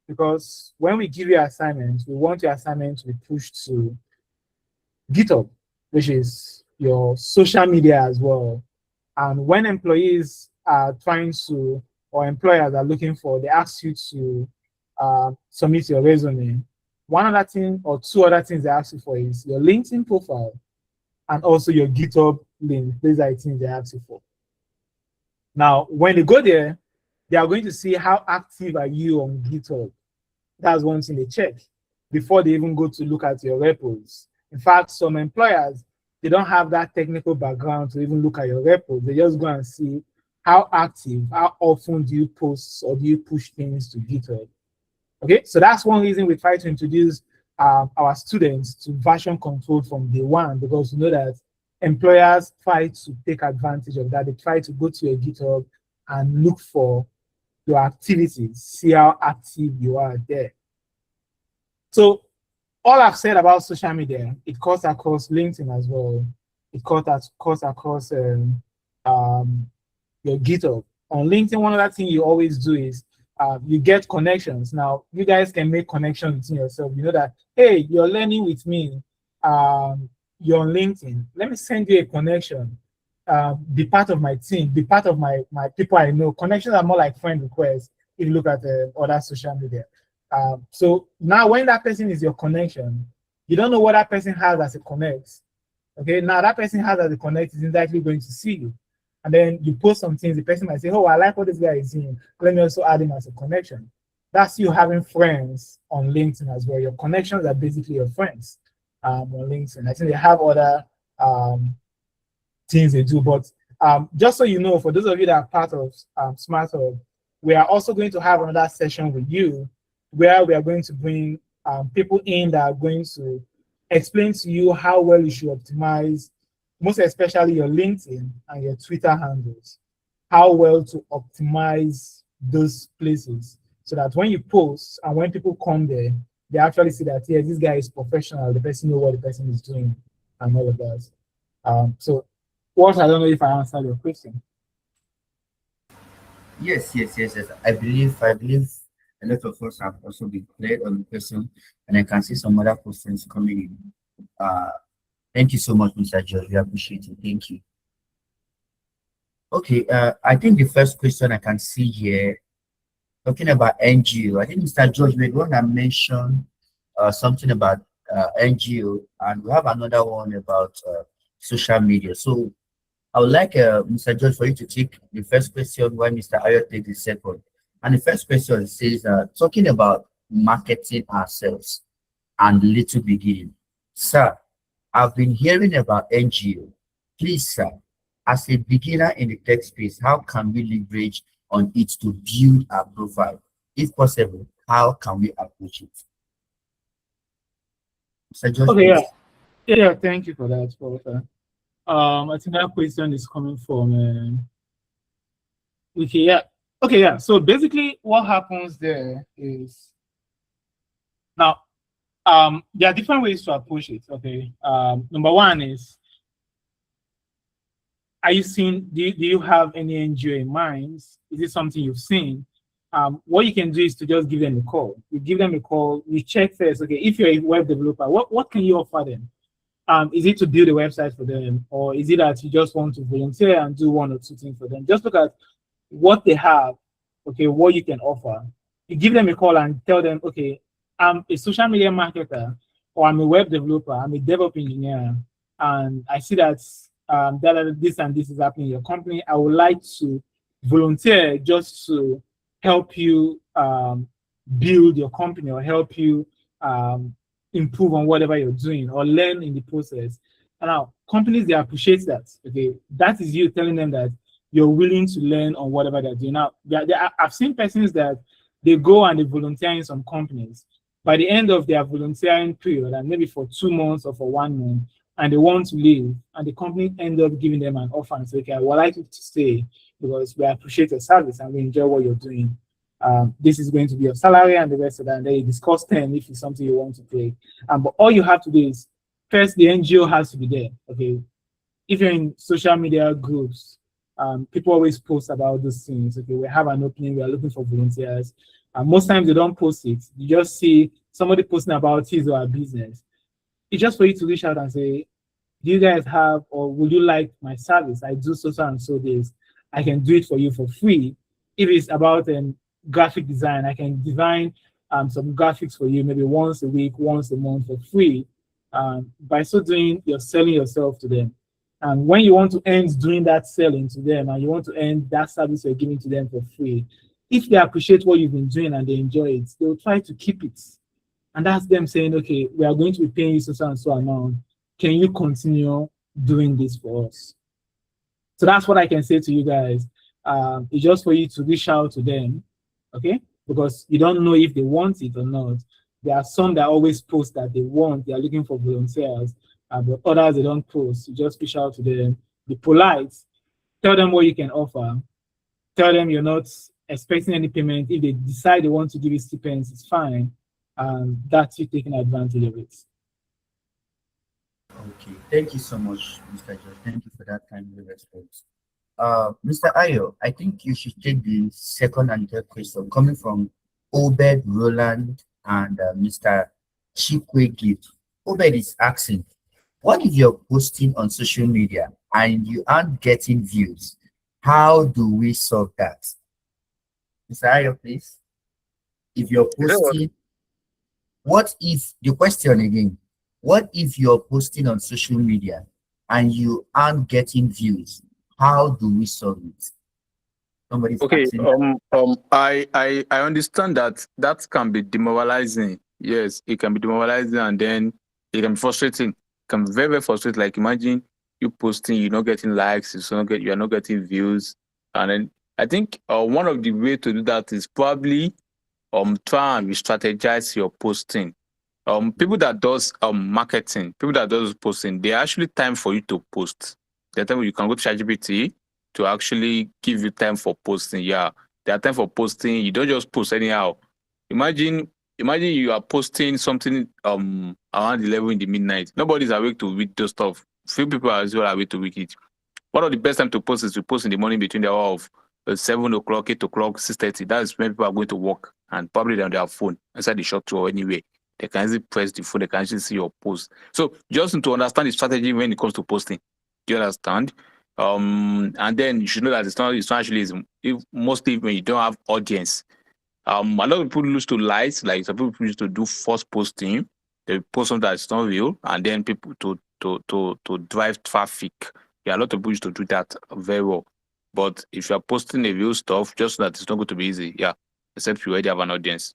Because when we give you assignments, we want your assignment to be pushed to GitHub, which is your social media as well. And when employees are trying to, or employers are looking for, they ask you to submit your resume. One other thing or two other things they ask you for is your LinkedIn profile and also your GitHub link. These are the things they ask you for. Now, when they go there, they are going to see how active are you on GitHub. That's one thing they check before they even go to look at your repos. In fact, some employers, they don't have that technical background to even look at your repos. They just go and see how active, how often do you post or do you push things to GitHub. Okay, so that's one reason we try to introduce our students to version control from day one, because you know that employers try to take advantage of that. They try to go to your GitHub and look for your activities, see how active you are there. So all I've said about social media, it cuts across LinkedIn as well. It cuts across your GitHub. On LinkedIn, one other thing you always do is you get connections. Now, you guys can make connections between yourself. You know that, hey, you're learning with me. You're on LinkedIn. Let me send you a connection. Be part of my team. Be part of my people I know. Connections are more like friend requests if you look at other social media. So now when that person is your connection, you don't know what that person has as a connect. Okay, now that person has as a connect is exactly going to see you. And then you post some things, the person might say, oh, I like what this guy is doing. Let me also add him as a connection. That's you having friends on LinkedIn as well. Your connections are basically your friends on LinkedIn. I think they have other things they do. But just so you know, for those of you that are part of Smart Hub, we are also going to have another session with you where we are going to bring people in that are going to explain to you how well you should optimize, most especially your LinkedIn and your Twitter handles, how well to optimize those places so that when you post and when people come there, they actually see that, yeah, this guy is professional, the person knows what the person is doing and all of that. So, Walt, I don't know if I answered your question. Yes. I believe a lot of us have also been cleared on the question, and I can see some other questions coming in. Thank you so much, Mr. George. We appreciate it. Thank you. Okay, I think the first question I can see here, talking about NGO. I think Mr. George, we want to mention something about NGO, and we have another one about social media. So I would like Mr. George for you to take the first question while Mr. Ayo takes the second. And the first question says, talking about marketing ourselves and little beginning. Sir, I've been hearing about NGO, Please, sir, as a beginner in the tech space, how can we leverage on it to build our profile? If possible, how can we approach it? Mr. George, Okay, yeah, please. yeah. Thank you for that, Walter. I think that question is coming from okay, yeah. Okay, yeah. So basically, what happens there is now there are different ways to approach it. Okay. Number one is, are you seeing, do you have any NGO in mind? Is it something you've seen? What you can do is to just give them a call. You give them a call, you check first, okay, if you're a web developer, what can you offer them? Is it to build a website for them, or is it that you just want to volunteer and do one or two things for them? Just look at what they have, okay, what you can offer. You give them a call and tell them, okay, I'm a social media marketer, or I'm a web developer, I'm a DevOps engineer, and I see that this and this is happening in your company. I would like to volunteer just to help you build your company, or help you improve on whatever you're doing, or learn in the process. And now companies, they appreciate that. Okay, that is you telling them that you're willing to learn on whatever they're doing. Now, I've seen persons that they go and they volunteer in some companies. By the end of their volunteering period, and maybe for 2 months or for 1 month, and they want to leave, and the company end up giving them an offer and say, okay, I would like you to stay because we appreciate your service and we enjoy what you're doing. This is going to be your salary and the rest of that. And then you discuss term if it's something you want to take. But all you have to do is, first, the NGO has to be there. Okay, if you're in social media groups, people always post about those things. Okay, we have an opening, we are looking for volunteers. Most times they don't post it. You just see somebody posting about his or her business. It's just for you to reach out and say, do you guys have, or would you like my service? I do so and so this. I can do it for you for free. If it's about graphic design, I can design some graphics for you maybe once a week, once a month for free. By so doing, you're selling yourself to them. And when you want to end doing that selling to them, and you want to end that service you're giving to them for free, if they appreciate what you've been doing and they enjoy it, they'll try to keep it. And that's them saying, okay, we are going to be paying you so and so amount. Can you continue doing this for us? So that's what I can say to you guys. It's just for you to reach out to them, okay? Because you don't know if they want it or not. There are some that always post that they want, they are looking for volunteers, but others they don't post. You just reach out to them, be polite, tell them what you can offer, tell them you're not expecting any payment. If they decide they want to give you stipends, it's fine. That's you taking advantage of it. Okay, thank you so much, Mr. George. Thank you for that timely response. Mr. Ayo, I think you should take the second and third question coming from Obed Roland and Mr. Chikwe Gift. Obed is asking, what if you're posting on social media and you aren't getting views? How do we solve that? Mr. Ayo, please. If you're posting, what if, the question again, what if you're posting on social media and you aren't getting views? How do we solve it? Somebody's Okay. asking. I understand that can be demoralizing. Yes, it can be demoralizing, and then it can be frustrating. It can be very, very frustrating. Like imagine you posting, you're not getting likes, you're not getting views, and then I think one of the way to do that is probably try and re-strategize your posting. People that does marketing, people that does posting, they actually time for you to post. The time you can go to ChatGPT to actually give you time for posting. Yeah, there are time for posting. You don't just post anyhow. Imagine you are posting something around 11 in the midnight. Nobody's awake to read those stuff. Few people are as well awake to read it. One of the best time to post is to post in the morning between the hour of 7 o'clock, 8 o'clock, 6:30. That's when people are going to work and probably on their phone inside the shop or anyway. They can easily press the phone, they can actually see your post. So just need to understand the strategy when it comes to posting. Do you understand? And then you should know that it's not actually if mostly when you don't have audience. A lot of people used to lie, like some people used to do false posting. They post something that's not real, and then people to drive traffic. Yeah, a lot of people used to do that very well. But if you are posting a real stuff, just so that it's not going to be easy. Yeah, except you already have an audience.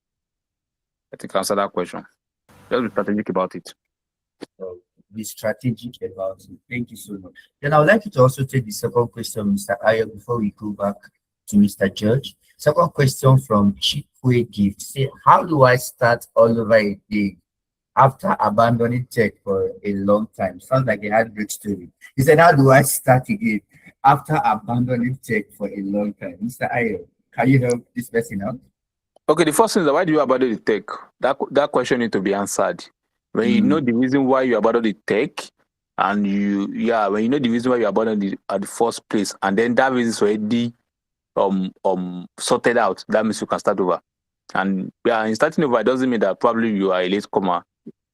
I think I answered that question. Just be strategic about it. Oh, be strategic about it. Thank you so much. Then I would like you to also take the second question, Mr. Ayo, before we go back to Mr. George. Second question from Chikwe Gift. Say, how do I start all over again after abandoning tech for a long time? Sounds like a heartbreak story. He said, how do I start again after abandoning tech for a long time? Mr. Ayo, can you help this person out? Okay, the first thing is that why do you abandon the tech? That question need to be answered. When you know the reason why you abandon the tech, and when you know the reason why you abandoned it at the first place, and then that reason is already sorted out, that means you can start over. And in starting over, it doesn't mean that probably you are a late comer.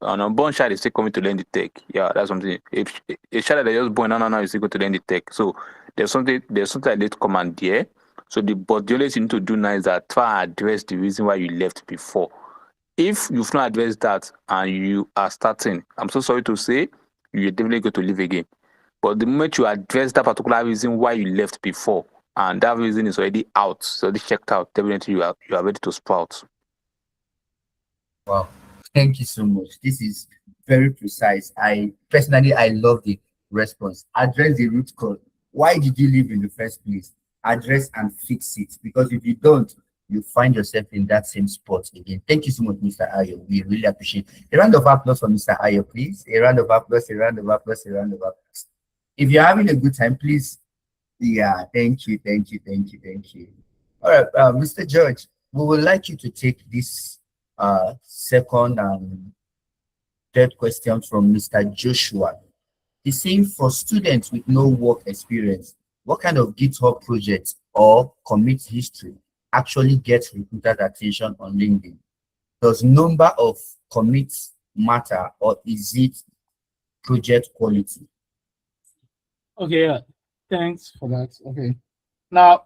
An unborn child is still coming to learn the tech. Yeah, that's something. If a child that is just born, no, is still going to learn the tech. So there's something late command there. So but the only thing you need to do now is that try and address the reason why you left before. If you've not addressed that and you are starting, I'm so sorry to say, you're definitely going to leave again. But the moment you address that particular reason why you left before, and that reason is already out, it's already checked out, definitely you are ready to sprout. Wow. Thank you so much. This is very precise. I personally love the response. Address the root cause. Why did you leave in the first place? Address and fix it. Because if you don't, you find yourself in that same spot again. Thank you so much, Mr. Ayo. We really appreciate it. A round of applause for Mr. Ayo, please. A round of applause, a round of applause, a round of applause. If you're having a good time, please. Yeah, thank you, thank you, thank you, thank you. All right, Mr. George, we would like you to take this second and third question from Mr. Joshua. He's saying, for students with no work experience, what kind of GitHub projects or commit history actually gets recruiters' attention on LinkedIn? Does number of commits matter, or is it project quality? Okay, yeah. Thanks for that. Okay. Now,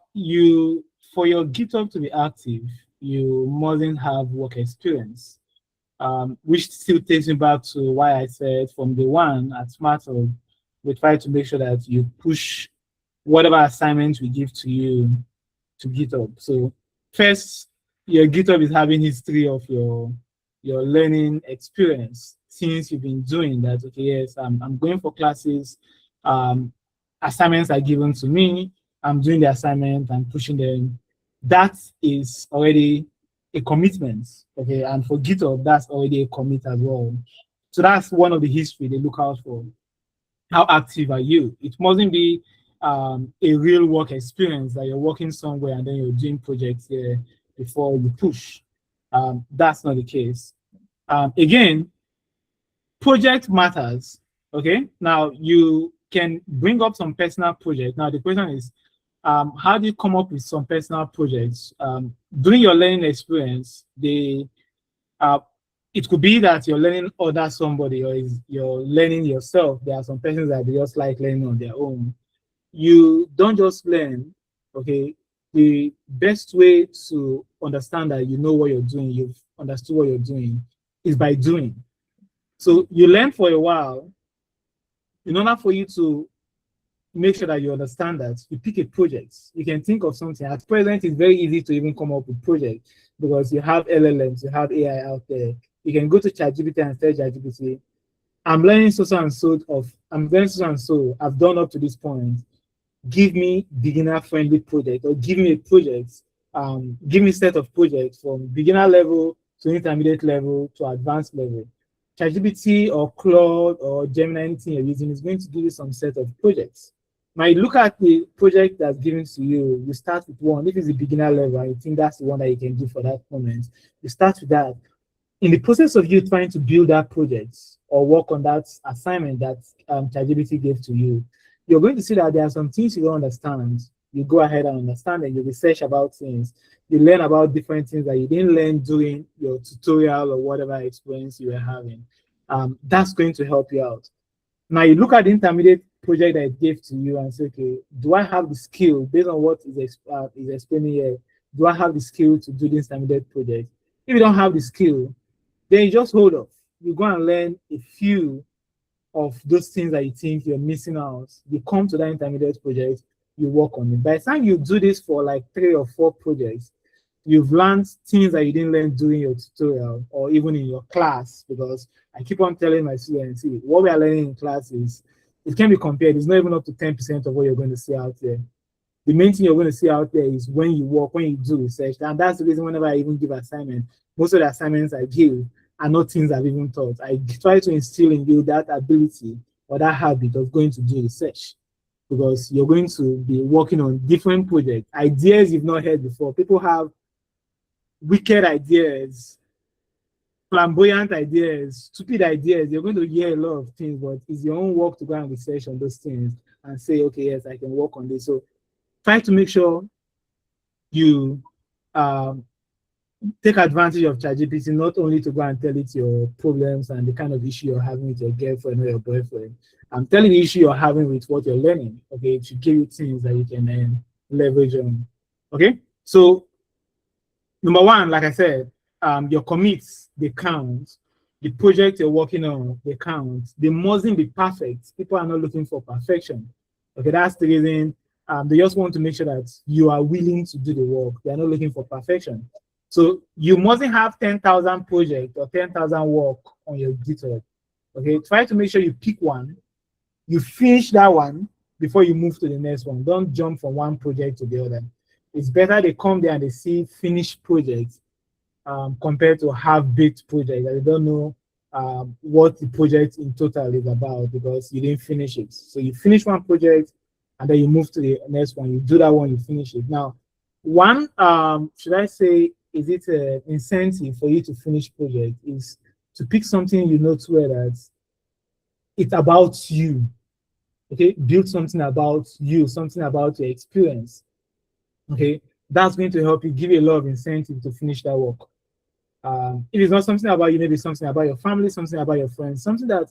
for your GitHub to be active, you mustn't have work experience, which still takes me back to why I said from day one at SmartHub, we try to make sure that you push whatever assignments we give to you to GitHub. So first, your GitHub is having history of your learning experience since you've been doing that. Okay, yes, I'm going for classes, assignments are given to me, I'm doing the assignment, I'm pushing them. That is already a commitment, okay? And for GitHub, that's already a commit as well. So that's one of the history they look out for. How active are you? It mustn't be a real work experience that you're working somewhere and then you're doing projects there before you push. That's not the case. Again, project matters, okay? Now, you can bring up some personal projects. Now, the question is, how do you come up with some personal projects? During your learning experience, it could be that you're learning under somebody, or you're learning yourself. There are some persons that they just like learning on their own. You don't just learn, okay? The best way to understand that you know what you're doing, you've understood what you're doing, is by doing. So you learn for a while. In order for you to make sure that you understand that, you pick a project. You can think of something. At present, it's very easy to even come up with projects because you have LLMs, you have AI out there. You can go to ChatGPT and tell ChatGPT, I'm learning so and so, I've done up to this point. Give me beginner-friendly project, or give me a project. Give me a set of projects from beginner level to intermediate level to advanced level. ChatGPT or Claude or Gemini, anything you're using, is going to give you some set of projects. Now you look at the project that's given to you, you start with one. If it's a beginner level, I think that's the one that you can do for that moment. You start with that. In the process of you trying to build that project or work on that assignment that ChatGPT gave to you, you're going to see that there are some things you don't understand. You go ahead and understand and you research about things. You learn about different things that you didn't learn during your tutorial or whatever experience you were having. That's going to help you out. Now you look at the intermediate project that it gave to you and say, okay, do I have the skill based on what is explaining here? Do I have the skill to do this intermediate project? If you don't have the skill, then you just hold off. You go and learn a few of those things that you think you're missing out. You come to that intermediate project, you work on it. By the time you do this for like 3 or 4 projects, you've learned things that you didn't learn during your tutorial or even in your class, because I keep on telling my students, see, what we are learning in class is, it can be compared. It's not even up to 10% of what you're going to see out there. The main thing you're going to see out there is when you work, when you do research. And that's the reason whenever I even give assignment, most of the assignments I give are not things I've even taught. I try to instill in you that ability or that habit of going to do research, because you're going to be working on different projects, ideas you've not heard before. People have wicked ideas, flamboyant ideas, stupid ideas. You're going to hear a lot of things, but it's your own work to go and research on those things and say, okay, yes, I can work on this. So try to make sure you take advantage of ChatGPT, not only to go and tell it your problems and the kind of issue you're having with your girlfriend or your boyfriend. I'm telling the issue you're having with what you're learning. Okay, it should give you things that you can leverage on. Okay, so number one, like I said, your commits, they count. The project you're working on, they count. They mustn't be perfect. People are not looking for perfection. Okay, that's the reason. They just want to make sure that you are willing to do the work. They are not looking for perfection. So you mustn't have 10,000 projects or 10,000 work on your GitHub. Okay, try to make sure you pick one, you finish that one before you move to the next one. Don't jump from one project to the other. It's better they come there and they see finished projects compared to half-baked projects that they don't know what the project in total is about because you didn't finish it. So you finish one project and then you move to the next one. You do that one, you finish it. Now, one, should I say, is it an incentive for you to finish project is to pick something you know to where that it's about you. Okay, build something about you, something about your experience. Okay, that's going to help you, give you a lot of incentive to finish that work. If it's not something about you, maybe something about your family, something about your friends, something that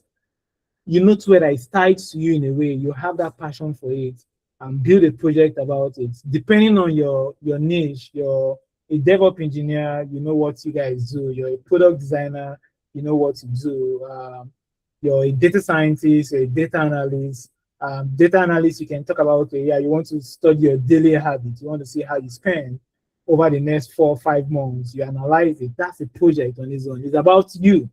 you know to where that is tied to you in a way, you have that passion for it, and build a project about it. Depending on your niche, you're a DevOps engineer, you know what you guys do. You're a product designer, you know what to do. You're a data scientist, a data analyst. Data analyst, you can talk about, okay, yeah, you want to study your daily habits. You want to see how you spend over the next 4 or 5 months. You analyze it. That's a project on its own. It's about you.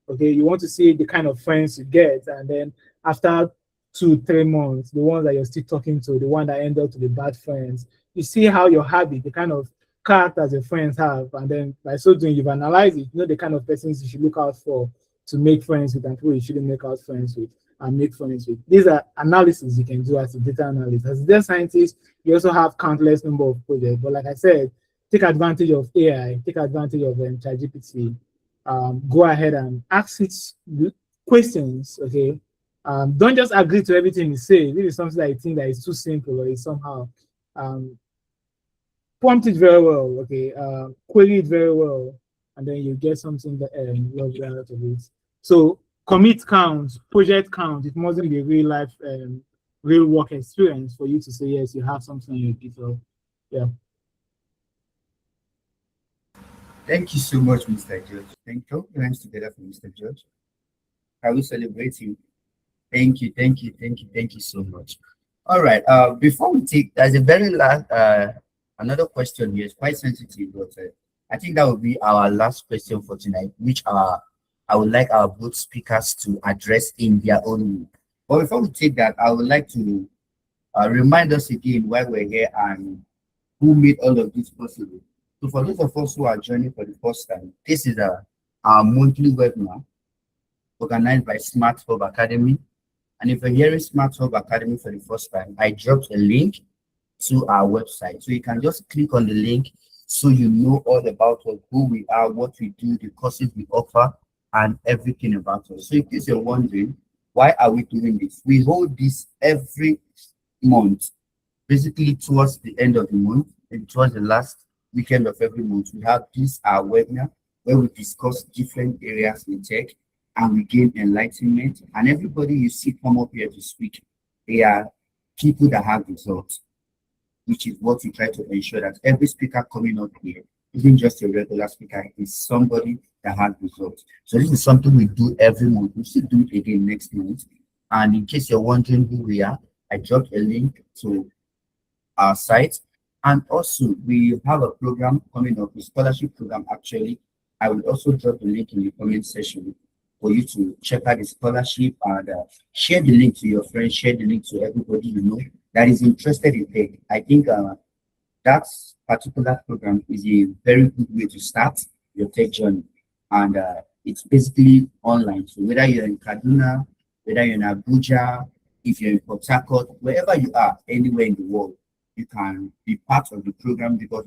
Okay, you want to see the kind of friends you get, and then after 2-3 months, the ones that you're still talking to, the one that end up to be bad friends, you see how your habit, the kind of characters your friends have, and then by so doing, you've analyzed it. You know the kind of persons you should look out for to make friends with, and who you shouldn't make out friends with and make friends with. These are analysis you can do as a data analyst. As a data scientist, you also have countless number of projects. But like I said, take advantage of AI, take advantage of ChatGPT. Go ahead and ask it questions, okay? Don't just agree to everything you say. If it is something that you think that is too simple or is somehow, prompt it very well, okay? Query it very well, and then you get something that you out of it. So commit counts, project count. It mustn't be a real life, real work experience for you to say yes, you have something on your GitHub. Yeah. Thank you so much, Mr. George. Thank you. Hands together for Mr. George. I will celebrate you. Thank you, thank you, thank you, thank you so much. All right. Before we take, there's a very last another question here. It's quite sensitive, but I think that will be our last question for tonight, which I would like our both speakers to address in their own way. But before we take that, I would like to remind us again why we're here and who made all of this possible. So for those of us who are joining for the first time, this is our monthly webinar organized by Smart Hub Academy. And if you're hearing Smart Hub Academy for the first time, I dropped a link to our website. So you can just click on the link so you know all about us, who we are, what we do, the courses we offer, and everything about us. So in case you're wondering, why are we doing this? We hold this every month, basically towards the end of the month, and towards the last weekend of every month. We have this our webinar where we discuss different areas in tech and we gain enlightenment. And everybody you see come up here to speak, they are people that have results, which is what we try to ensure that every speaker coming up here isn't just a regular speaker, is somebody that has results. So this is something we do every month. We'll still do it again next month. And in case you're wondering who we are, I dropped a link to our site. And also, we have a program coming up, a scholarship program actually. I will also drop the link in the comment section for you to check out the scholarship and share the link to your friends, share the link to everybody you know that is interested in tech. I think that particular program is a very good way to start your tech journey. And it's basically online. So whether you're in Kaduna, whether you're in Abuja, if you're in Port Harcourt, wherever you are, anywhere in the world, you can be part of the program because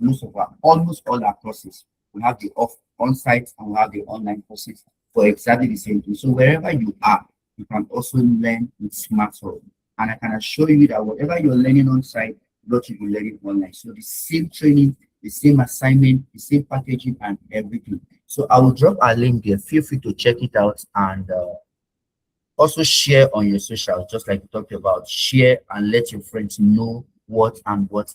almost all our courses, we have the on-site and we have the online courses for exactly the same thing. So wherever you are, you can also learn with smart home. And I can assure you that whatever you're learning on site, what you will learn it online. So the same training, the same assignment, the same packaging, and everything. So I will drop a link there. Feel free to check it out and also share on your socials, just like we talked about. Share and let your friends know what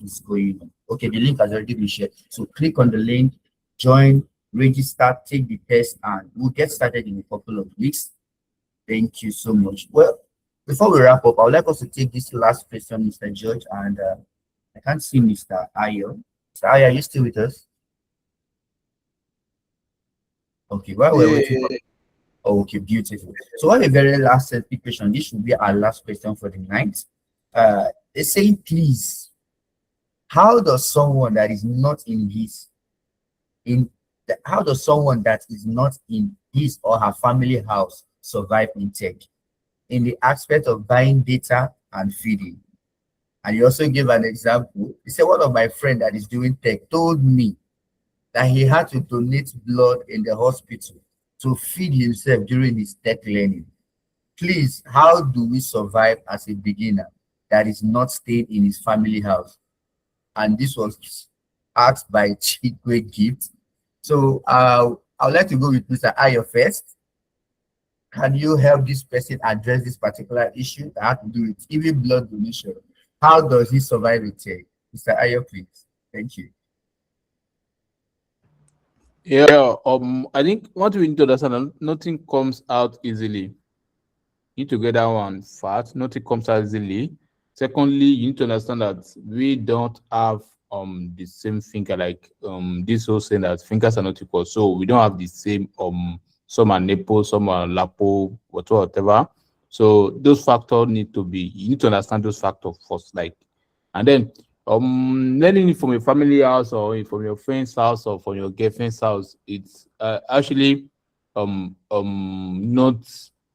is going on. Okay, the link has already been shared. So click on the link, join, register, take the test, and we'll get started in a couple of weeks. Thank you so much. Well, before we wrap up, I would like us to take this last question, Mr. George, and I can't see Mr. Ayo. Mr. Ayo, are you still with us? Okay, while we're waiting for. Oh, okay, beautiful. So, on the very last set question, this should be our last question for the night. They're saying, please, how does someone that is not in his in the, how does someone that is not in his or her family house survive in tech in the aspect of buying data and feeding? And he also gave an example. He said, one of my friends that is doing tech told me that he had to donate blood in the hospital to feed himself during his tech learning. Please, how do we survive as a beginner that is not staying in his family house? And this was asked by Chikwe Gift. So I would like to go with Mr. Ayo first. Can you help this person address this particular issue that has to do with even blood donation? How does he survive a tech? Mr. Ayo, please. Thank you. Yeah, I think what we need to understand, nothing comes out easily. You need to get that one fast. Nothing comes out easily. Secondly, you need to understand that we don't have the same finger, like this whole saying that fingers are not equal. So we don't have the same some are nipple, some are lapo, whatever. So those factors need to be, you need to understand those factors first, like, and then learning it from your family house or from your friend's house or from your girlfriend's house, it's actually not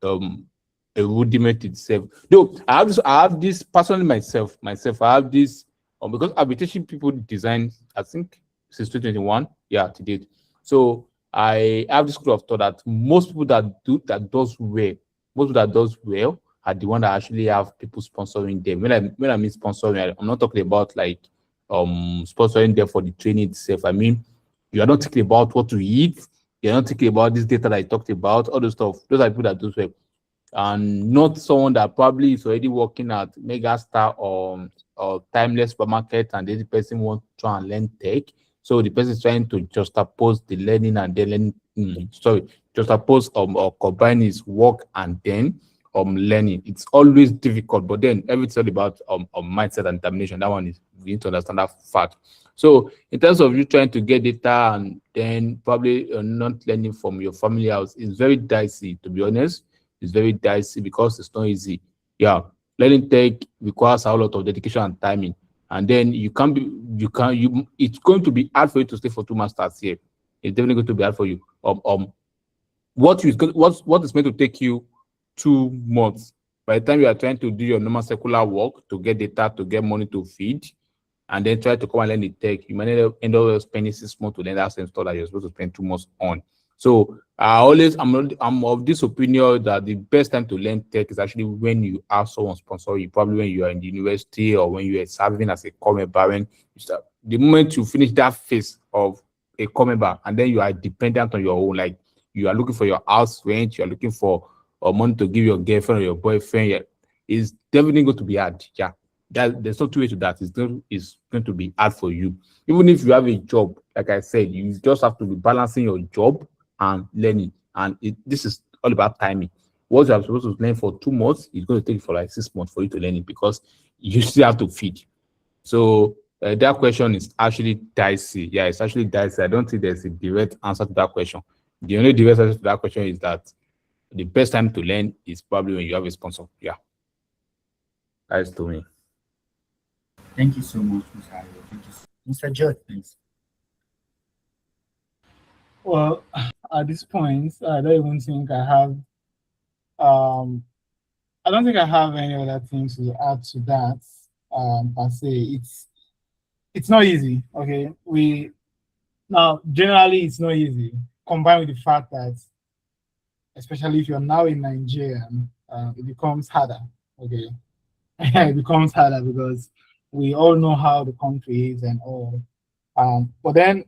um a rudiment itself. Though I have this personally myself. I have this because I've been teaching people design, I think since 2021, yeah, to date. So I have this school of thought that most people that does well are the one that actually have people sponsoring them. When I mean sponsoring, I'm not talking about like sponsoring them for the training itself. I mean, you are not thinking about what to eat, you're not thinking about this data that I talked about, all those stuff. Those are people that do well, and not someone that probably is already working at Megastar or Timeless Supermarket, and the person wants to try and learn tech. So the person is trying to juxtapose the learning and then learning. Juxtapose or combine his work and then learning. It's always difficult, but then everything's all about mindset and determination. That one is, we need to understand that fact. So in terms of you trying to get data and then probably not learning from your family house, it's very dicey, to be honest. It's very dicey because it's not easy. Yeah, learning tech requires a lot of dedication and timing, and then it's going to be hard for you to stay for 2 masters here. It's definitely going to be hard for you. What is meant to take you 2 months, by the time you are trying to do your normal secular work to get data, to get money to feed, and then try to come and learn the tech, you might end up spending 6 months to learn that same stuff that you're supposed to spend 2 months on. So I'm of this opinion that the best time to learn tech is actually when you have someone sponsor you, probably when you are in the university or when you are serving as a core member. The moment you finish that phase of a core member, and then you are dependent on your own, like you are looking for your house rent, you are looking for money to give your girlfriend or your boyfriend, yeah, it's definitely going to be hard. Yeah, there's no two way to that. It's going to be hard for you. Even if you have a job, like I said, you just have to be balancing your job and learning. And this is all about timing. What you are supposed to learn for 2 months is going to take for like 6 months for you to learn it because you still have to feed. So That question is actually dicey. Yeah, it's actually dicey. I don't think there's a direct answer to that question. The only direct answer to that question is that the best time to learn is probably when you have a sponsor. Yeah, that's to me. Thank you so much, Mr. Ayo. Thank you. Mr. George, please. Well, at this point, I don't even think I have. Um, I don't think I have any other things to add to that. Per se, it's not easy. Okay, we now generally it's not easy. Combined with the fact that, especially if you're now in Nigeria, it becomes harder. Okay, it becomes harder because we all know how the country is and all. But then,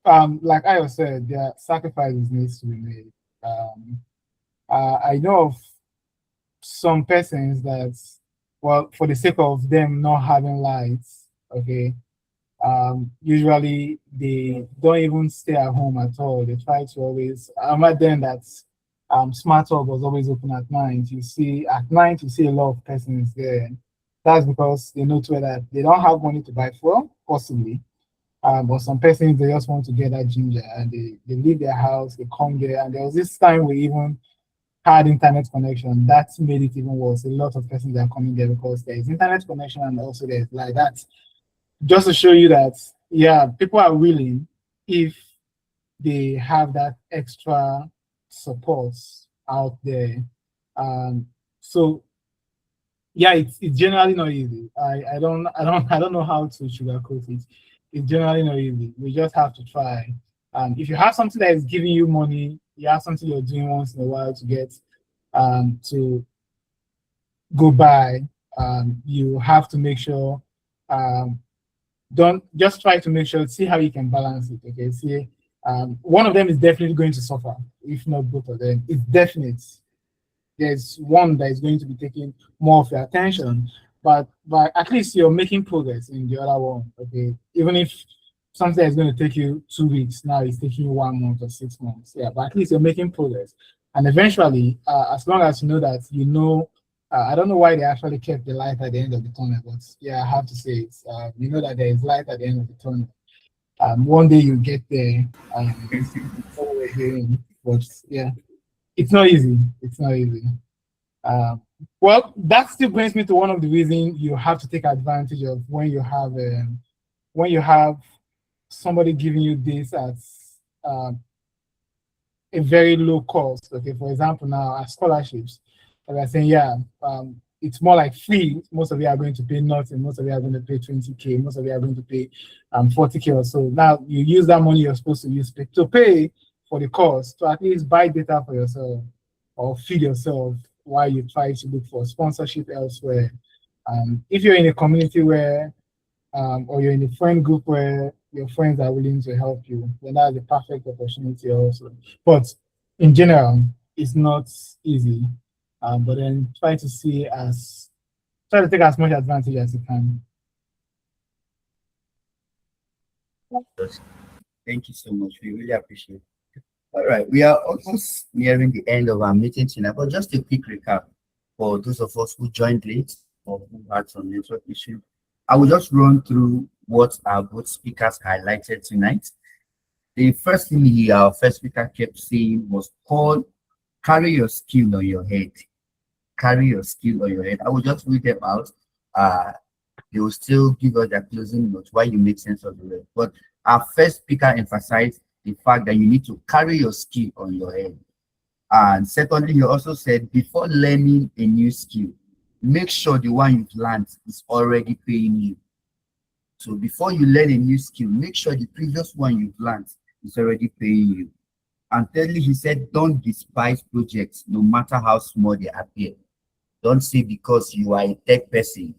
like I said, there are sacrifices needs to be made. Um, I know of some persons that, well, for the sake of them not having lights, okay, usually they don't even stay at home at all. They try to always. I remember then that Smart Hub was always open at night. You see, at night you see a lot of persons there. That's because they know to that they don't have money to buy fuel, possibly. But some persons they just want to get that ginger and they leave their house, they come there, and there was this time we even had internet connection. That made it even worse. A lot of persons are coming there because there is internet connection and also there's like that. Just to show you that, yeah, people are willing if they have that extra support out there. So yeah, it's generally not easy. I don't know how to sugarcoat it. It's generally not easy. We just have to try. If you have something that is giving you money, you have something you're doing once in a while to get to go by, you have to make sure don't just try to make sure, see how you can balance it. Okay, see, one of them is definitely going to suffer, if not both of them. It's definite. There's one that is going to be taking more of your attention, but at least you're making progress in the other one. Okay, even if something is going to take you 2 weeks, now it's taking you 1 month or 6 months. Yeah, but at least you're making progress, and eventually, as long as you know that you know. I don't know why they actually kept the light at the end of the tunnel, but yeah, I have to say it. You know that there is light at the end of the tunnel. One day you get there. It's what we're hearing, but yeah, it's not easy. It's not easy. Well, that still brings me to one of the reasons you have to take advantage of when you have somebody giving you this at a very low cost. Okay, for example, now our scholarships, like I saying, yeah, it's more like free. Most of you are going to pay nothing. Most of you are going to pay 20K. Most of you are going to pay 40K or so. Now you use that money you're supposed to use to pay for the cost to at least buy data for yourself or feed yourself while you try to look for sponsorship elsewhere. If you're in a community where or you're in a friend group where your friends are willing to help you, then that's a perfect opportunity also. But in general, it's not easy. But then try to take as much advantage as you can. Thank you so much. We really appreciate it. All right, we are almost nearing the end of our meeting tonight, but just a quick recap for those of us who joined late or who had some network issue. I will just run through what our both speakers highlighted tonight. The first thing our first speaker kept saying was called carry your skill on your head. Carry your skill on your head. I will just read them out. They will still give us their closing notes while you make sense of the rest. But our first speaker emphasized the fact that you need to carry your skill on your head. And secondly, you also said before learning a new skill, make sure the one you've learned is already paying you. So before you learn a new skill, make sure the previous one you've learned is already paying you. And thirdly, he said, don't despise projects, no matter how small they appear. Don't say because you are a tech person,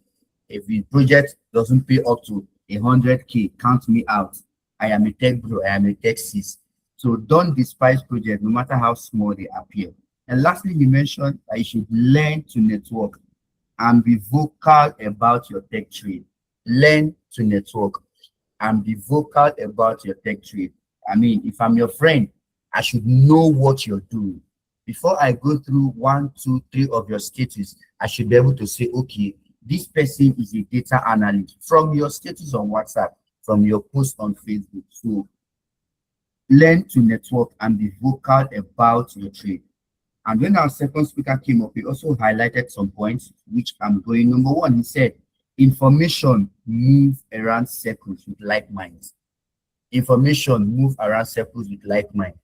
if the project doesn't pay up to 100K, count me out. I am a tech bro, I am a tech sis. So don't despise projects, no matter how small they appear. And lastly, he mentioned that you should learn to network and be vocal about your tech trade. Learn to network and be vocal about your tech trade. I mean, if I'm your friend, I should know what you're doing. Before I go through 1, 2, 3 of your status, I should be able to say, okay, this person is a data analyst from your status on WhatsApp, from your post on Facebook. So learn to network and be vocal about your trade. And when our second speaker came up, he also highlighted some points which I'm going. Number one, he said, information move around circles with like minds. Information move around circles with like minds.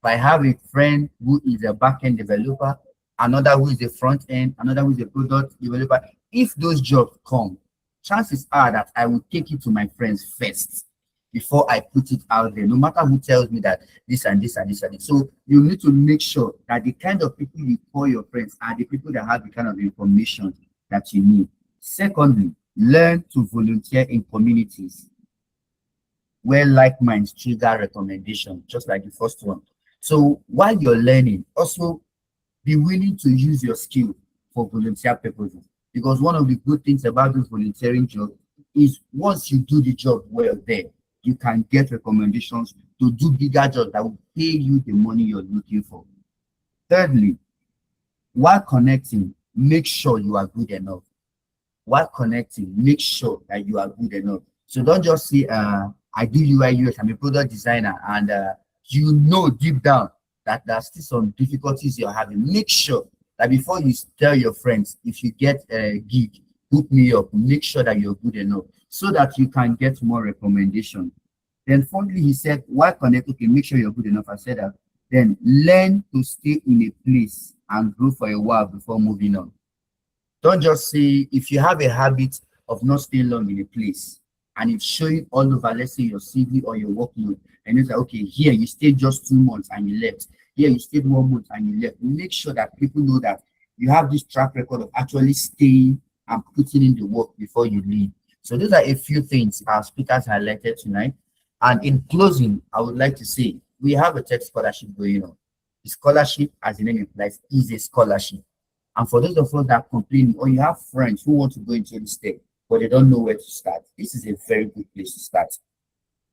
If I have a friend who is a back-end developer, another who is a front-end, another who is a product developer, if those jobs come, chances are that I will take it to my friends first before I put it out there, no matter who tells me that this and this and this and this. So you need to make sure that the kind of people you call your friends are the people that have the kind of information that you need. Secondly, learn to volunteer in communities where like minds trigger recommendation, just like the first one. So while you're learning, also be willing to use your skill for volunteer purposes. Because one of the good things about this volunteering job is once you do the job well there, you can get recommendations to do bigger jobs that will pay you the money you're looking for. Thirdly, while connecting, make sure you are good enough. While connecting, make sure that you are good enough. So don't just say, I do UI UX, I'm a product designer, and you know deep down that there's still some difficulties you're having. Make sure that before you tell your friends, if you get a gig, hook me up, make sure that you're good enough so that you can get more recommendation. Then finally, he said, while connecting, okay, make sure you're good enough. I said that. Then learn to stay in a place and grow for a while before moving on. Don't just say, if you have a habit of not staying long in a place and it's showing all over, let's say your CV or your workload, and it's like, okay, here you stayed just 2 months and you left. Here you stayed 1 month and you left. Make sure that people know that you have this track record of actually staying and putting in the work before you leave. So those are a few things our speakers highlighted tonight. And in closing, I would like to say we have a tech scholarship going on. The scholarship, as the name implies, is a scholarship. And for those of us that complain, or you have friends who want to go into this tech, but they don't know where to start, this is a very good place to start.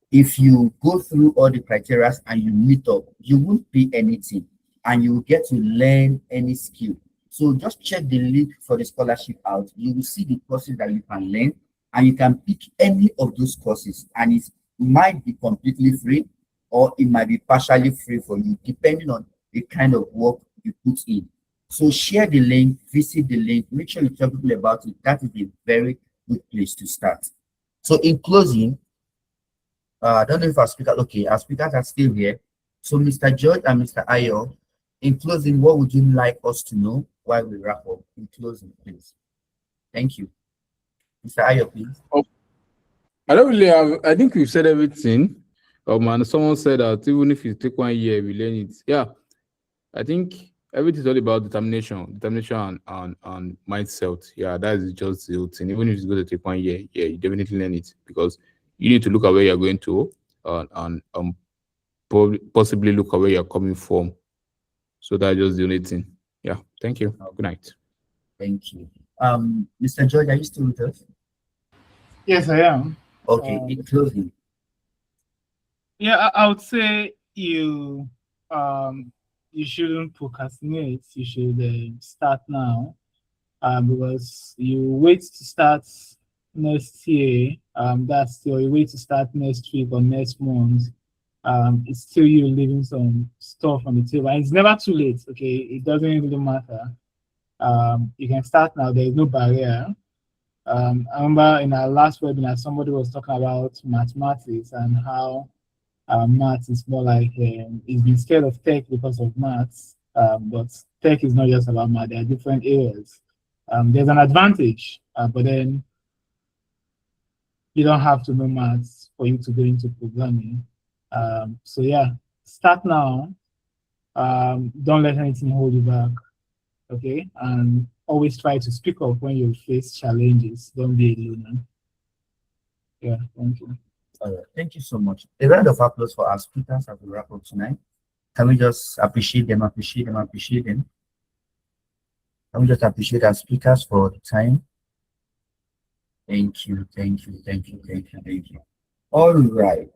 If you go through all the criteria and you meet up, you won't pay anything and you will get to learn any skill. So just check the link for the scholarship out. You will see the courses that you can learn and you can pick any of those courses, and it might be completely free or it might be partially free for you depending on the kind of work you put in. So share the link, visit the link, make sure you tell people about it. That is a very good place to start. So in closing, I don't know if our speakers, okay, our speakers are still here. So Mr. George and Mr. Ayo, in closing, what would you like us to know while we wrap up? In closing, please. Thank you. Mr. Ayo, please. Oh, I don't really have, I think we've said everything. And someone said that even if you take 1 year, we learn it. Yeah, I think everything is all about determination and mindset. Yeah, that is just the whole thing. Even if it's going to take 1 year, yeah, you definitely learn it because you need to look at where you're going to and possibly look at where you're coming from. So that's just the only thing. Yeah, thank you. Good night. Thank you. Mr. George, are you still with us? Yes, I am. Okay, in closing. Yeah, I would say you shouldn't procrastinate. You should start now, because you wait to start next year. That's still you wait to start next week or next month. It's still you leaving some stuff on the table. And it's never too late. Okay, it doesn't really matter. You can start now. There is no barrier. I remember in our last webinar, somebody was talking about mathematics and how maths is more like he's been scared of tech because of maths. But tech is not just about math. There are different areas. There's an advantage, but then you don't have to know maths for you to go into programming. So yeah, start now. Don't let anything hold you back. Okay, and always try to speak up when you face challenges. Don't be alone. Yeah, thank you. All right, thank you so much. A round of applause for our speakers as we wrap up tonight. Can we just appreciate them? Can we just appreciate our speakers for the time? Thank you. All right.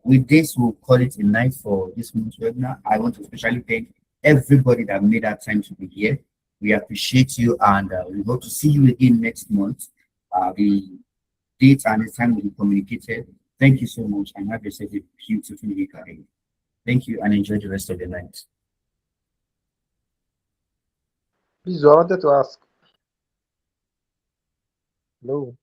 With this, we'll call it a night for this month's webinar. I want to especially thank everybody that made that time to be here. We appreciate you, and we hope to see you again next month. The date and the time will be communicated. Thank you so much, and have yourself a beautiful week ahead. Thank you, and enjoy the rest of the night. Please, I wanted to ask. Hello.